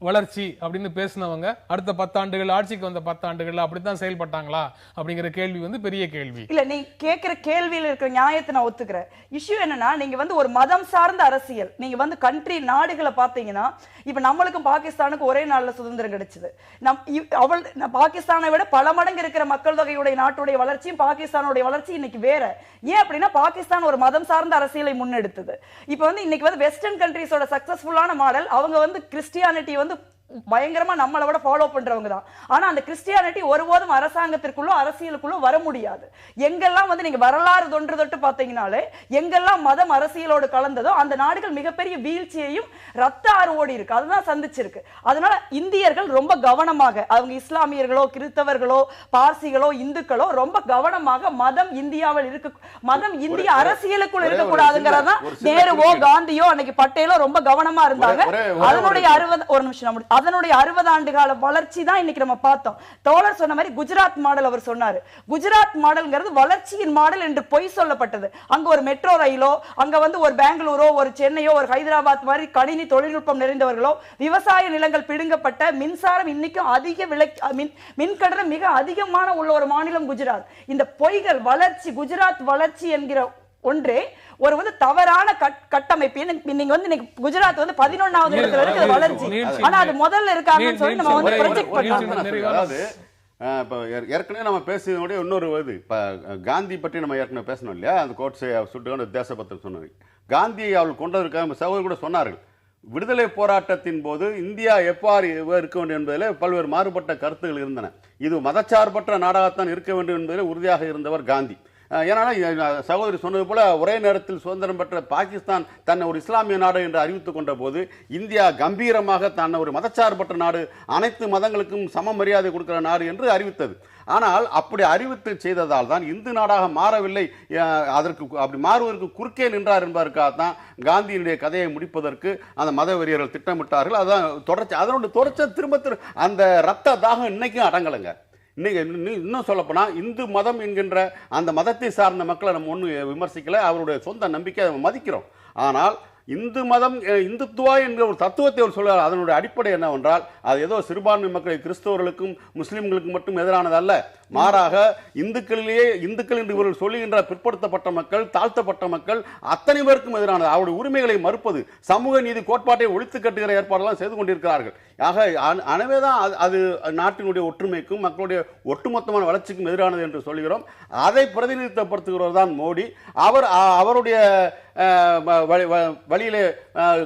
வளர்ச்சி அப்படின்னு பேசினவங்க அடுத்த 10 ஆண்டுகள் ஆட்சிக்கு வந்த 10 ஆண்டுகள்ல அப்படித்தான் செயல்பட்டாங்களா அப்படிங்கிற கேள்வி வந்து பெரிய கேள்வி. இல்ல நீ கேட்கிற கேள்வியில் இருக்கிற நியாயத்தை நான் ஒத்துக்கிறேன். இஷ்யூ என்னன்னா நீங்க வந்து ஒரு மதம் சார்ந்த அரசியல், நீங்க வந்து கண்ட்ரி நாடுகளை பாத்தீங்கன்னா இப்ப நம்மளுக்கும் பாகிஸ்தானுக்கும் ஒரே நாள்ல சுதந்திரம் கிடைச்சது. பாகிஸ்தானை விட பல மடங்கு இருக்கிற மக்கள் தொகையுடைய நாட்டுடைய வளர்ச்சியும் பாகிஸ்தானுடைய வளர்ச்சி இன்னைக்கு வேற. ஏன் அப்படின்னா பாகிஸ்தான் ஒரு மதம் சார்ந்த அரசியலை முன்னெடுத்தது. இப்ப வந்து இன்னைக்கு வந்து வெஸ்டர்ன் கண்ட்ரீஸோட சக்சஸ்ஃபுல்லான மாடல் அவங்க வந்து கிறிஸ்டியானிட்டி வந்து பயங்கரமா நம்மளை விட ஃபாலோ பண்றவங்க தான். ஆனா அந்த கிறிஸ்டியானிட்டி ஒருபோதும் அரசாங்கத்திற்குள்ளோ அரசியலுக்குள்ளோ வர முடியாது. எங்கெல்லாம் வந்து நீங்க வரலாறு தொன்று தொட்டு பாத்தீங்கன்னாலே எங்கெல்லாம் மதம் அரசியலோடு கலந்ததோ அந்த நாடுகள் மிகப்பெரிய வீழ்ச்சியையும் ரத்த ஆறு ஓடி இருக்கு, அதுதான் சந்திச்சிருக்கு. அதனால இந்தியர்கள் ரொம்ப கவனமாக, அவங்க இஸ்லாமியர்களோ கிறிஸ்தவர்களோ பார்சிகளோ இந்துக்களோ ரொம்ப கவனமாக மதம் இந்தியாவில் இருக்கு, மதம் இந்திய அரசியலுக்குள் இருக்கக்கூடாதுங்கிறதான் நேருவோ காந்தியோ அன்னைக்கு பட்டேலோ ரொம்ப கவனமா இருந்தாங்க. அதனுடைய 60 ஆண்டு கால வளர்ச்சி தான் இன்னைக்கு நம்ம பார்த்தோம். தோழர் சொன்ன மாதிரி குஜராத் மாடல் அவர் சொன்னாரு. குஜராத் மாடல்ங்கிறது வளர்ச்சியின் மாடல் என்று பொய் சொல்லப்பட்டது. அங்க ஒரு மெட்ரோ ரயிலோ, அங்க வந்து ஒரு பெங்களூரோ ஒரு சென்னையோ ஒரு ஹைதராபாத் மாதிரி கணினி தொழில்நுட்பம் நிறைந்தவர்களோ, விவசாய நிலங்கள் பிடுங்கப்பட்ட, மின்சாரம் இன்னைக்கும் அதிக விலை, மின்கட்டணம் மிக அதிகமான உள்ள ஒரு மாநிலம் குஜராத். இந்த பொய்கள் வளர்ச்சி, குஜராத் வளர்ச்சி என்கிற ஒன்றே ஒரு வந்து தவறான கட்டமைப்பு. நீங்க வந்து குஜராத் வந்து 11வது இடத்துல இருக்கு வளர்ச்சி, ஆனா அது முதல்ல இருக்காங்கன்னு சொல்லி நம்ம வந்து ப்ரொஜெக்ட் பண்றோம். அதாவது இப்போ ஏற்கனவே நம்ம பேசியதோட இன்னொரு இது, இப்போ காந்தி பற்றி நம்ம ஏற்கனவே பேசணும் இல்லையா, அந்த கோட்ஸை சுட்டு தேசபத்திரம் சொன்னது. காந்தியை அவள் கொண்டதற்காக சகோதரர் கூட சொன்னார்கள், விடுதலை போராட்டத்தின் போது இந்தியா எவ்வாறு இருக்க வேண்டும் என்பதில் பல்வேறு மாறுபட்ட கருத்துகள் இருந்தன. இது மதச்சார்பற்ற நாடாகத்தான் இருக்க வேண்டும் என்பதில் உறுதியாக இருந்தவர் காந்தி. ஏன்னா சகோதரி சொன்னது போல ஒரே நேரத்தில் சுதந்திரம் பெற்ற பாகிஸ்தான் தன்னை ஒரு இஸ்லாமிய நாடு என்று அறிவித்துக் கொண்ட போது இந்தியா கம்பீரமாக தன்னை ஒரு மதச்சார்பற்ற நாடு, அனைத்து மதங்களுக்கும் சம மரியாதை கொடுக்கிற நாடு என்று அறிவித்தது. ஆனால் அப்படி அறிவித்து செய்ததால் தான் இந்து நாடாக மாறவில்லை. அதற்கு அப்படி மாறுவதற்கு குறுக்கே நின்றார் என்பதற்காகத்தான் காந்தியினுடைய கதையை முடிப்பதற்கு அந்த மத வெறியர்கள் திட்டமிட்டார்கள். அதான் தொடர்ச்சி, அதனுடைய தொடர்ச்சி திரும்ப அந்த ரத்த தாகம் இன்னைக்கும் அடங்கலைங்க. இன்னைக்கு இன்னும் சொல்லப்போனா இந்து மதம் என்கின்ற அந்த மதத்தை சார்ந்த மக்களை நம்ம ஒன்றும் விமர்சிக்கல, அவருடைய சொந்த நம்பிக்கை நம்ம மதிக்கிறோம். ஆனால் இந்து மதம், இந்துத்துவா என்ற ஒரு தத்துவத்தை அவர் சொல்றார். அதனுடைய அடிப்படை என்னவென்றால் அது ஏதோ சிறுபான்மை மக்களை கிறிஸ்தவர்களுக்கும் முஸ்லிம்களுக்கும் மட்டும் எதிரானது அல்ல, மாறாக இந்துக்கள் என்று இவர்கள் சொல்லுகின்ற பிற்படுத்தப்பட்ட மக்கள், தாழ்த்தப்பட்ட மக்கள் அத்தனை பேருக்கும் எதிரானது. அவருடைய உரிமைகளை மறுப்பது, சமூக நீதி கோட்பாட்டை ஒழித்து கட்டுகிற ஏற்பாடெல்லாம் செய்து கொண்டிருக்கிறார்கள். ஆக அனவேதான் அது நாட்டினுடைய ஒற்றுமைக்கும் மக்களுடைய ஒட்டுமொத்தமான வளர்ச்சிக்கும் எதிரானது என்று சொல்கிறோம். அதை பிரதிநிதித்துவப்படுத்துகிறவர் தான் மோடி. அவருடைய வழியிலே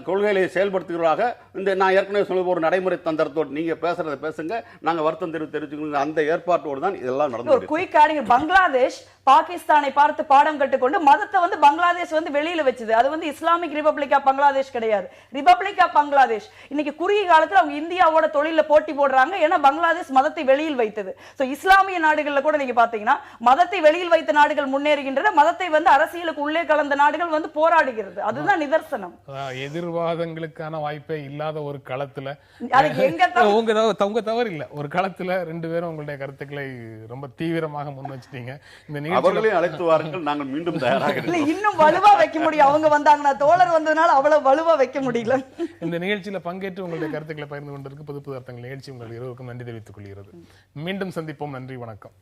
கொள்கைகளை செயல்படுத்துகிறவராக இந்த நான் ஏற்கனவே சொல்ல ஒரு நடைமுறை தந்திரத்தோடு நீங்க பேசுறதை பேசுங்க, நாங்க வருத்தம் தெரிவிச்சுக்கணும், அந்த ஏற்பாட்டோடு தான் இதெல்லாம் நடந்தது. பங்களாதேஷ் பாகிஸ்தானை பார்த்து பாடம் கட்டுக்கொண்டு மதத்தை வந்து பங்களாதேஷ் வந்து வெளியில வச்சது. அது வந்து இஸ்லாமிக் ரிபப்ளிக் ஆஃப் பங்களாதேஷ் கிடையாது, ரிபப்ளிக் ஆஃப் பங்களாதேஷ். இன்னைக்கு குறுகிய காலத்துல அவங்க இந்தியாவோட தொழில போட்டி போடுறாங்க, ஏன்னா பங்களாதேஷ் மதத்தை வெளியில் வைத்தது. சோ இஸ்லாமிய நாடுகள்ல கூட நீங்க பாத்தீங்கன்னா மதத்தை வெளியில் வைத்த நாடுகள் முன்னேறுகின்றன, மதத்தை வந்து அரசியலுக்கு உள்ளே கலந்த நாடுகள் வந்து போராடுகிறது. அதுதான் நிதர்சனம். எதிர்வாதங்களுக்கான வாய்ப்பே இல்லாத ஒரு களத்துல உங்க தவறு இல்ல, ஒரு களத்துல 2 பேரும் உங்களுடைய கருத்துக்களை ரொம்ப தீவிரமாக முன் வச்சிட்டீங்க. இந்த அவர்களையும் அழைத்து வாருங்கள், நாங்கள் மீண்டும் தயாராக இன்னும் வலுவா வைக்க முடியும். அவங்க வந்தாங்கன்னா, தோழர் வந்ததுனால அவ்வளவு வலுவா வைக்க முடியல. இந்த நிகழ்ச்சியில பங்கேற்று உங்களுடைய கருத்துக்களை பகிர்ந்து கொண்டிருக்கு புது புது அர்த்தங்கள் நிகழ்ச்சி உங்கள் இருவருக்கும் நன்றி தெரிவித்துக் கொள்கிறது. மீண்டும் சந்திப்போம். நன்றி, வணக்கம்.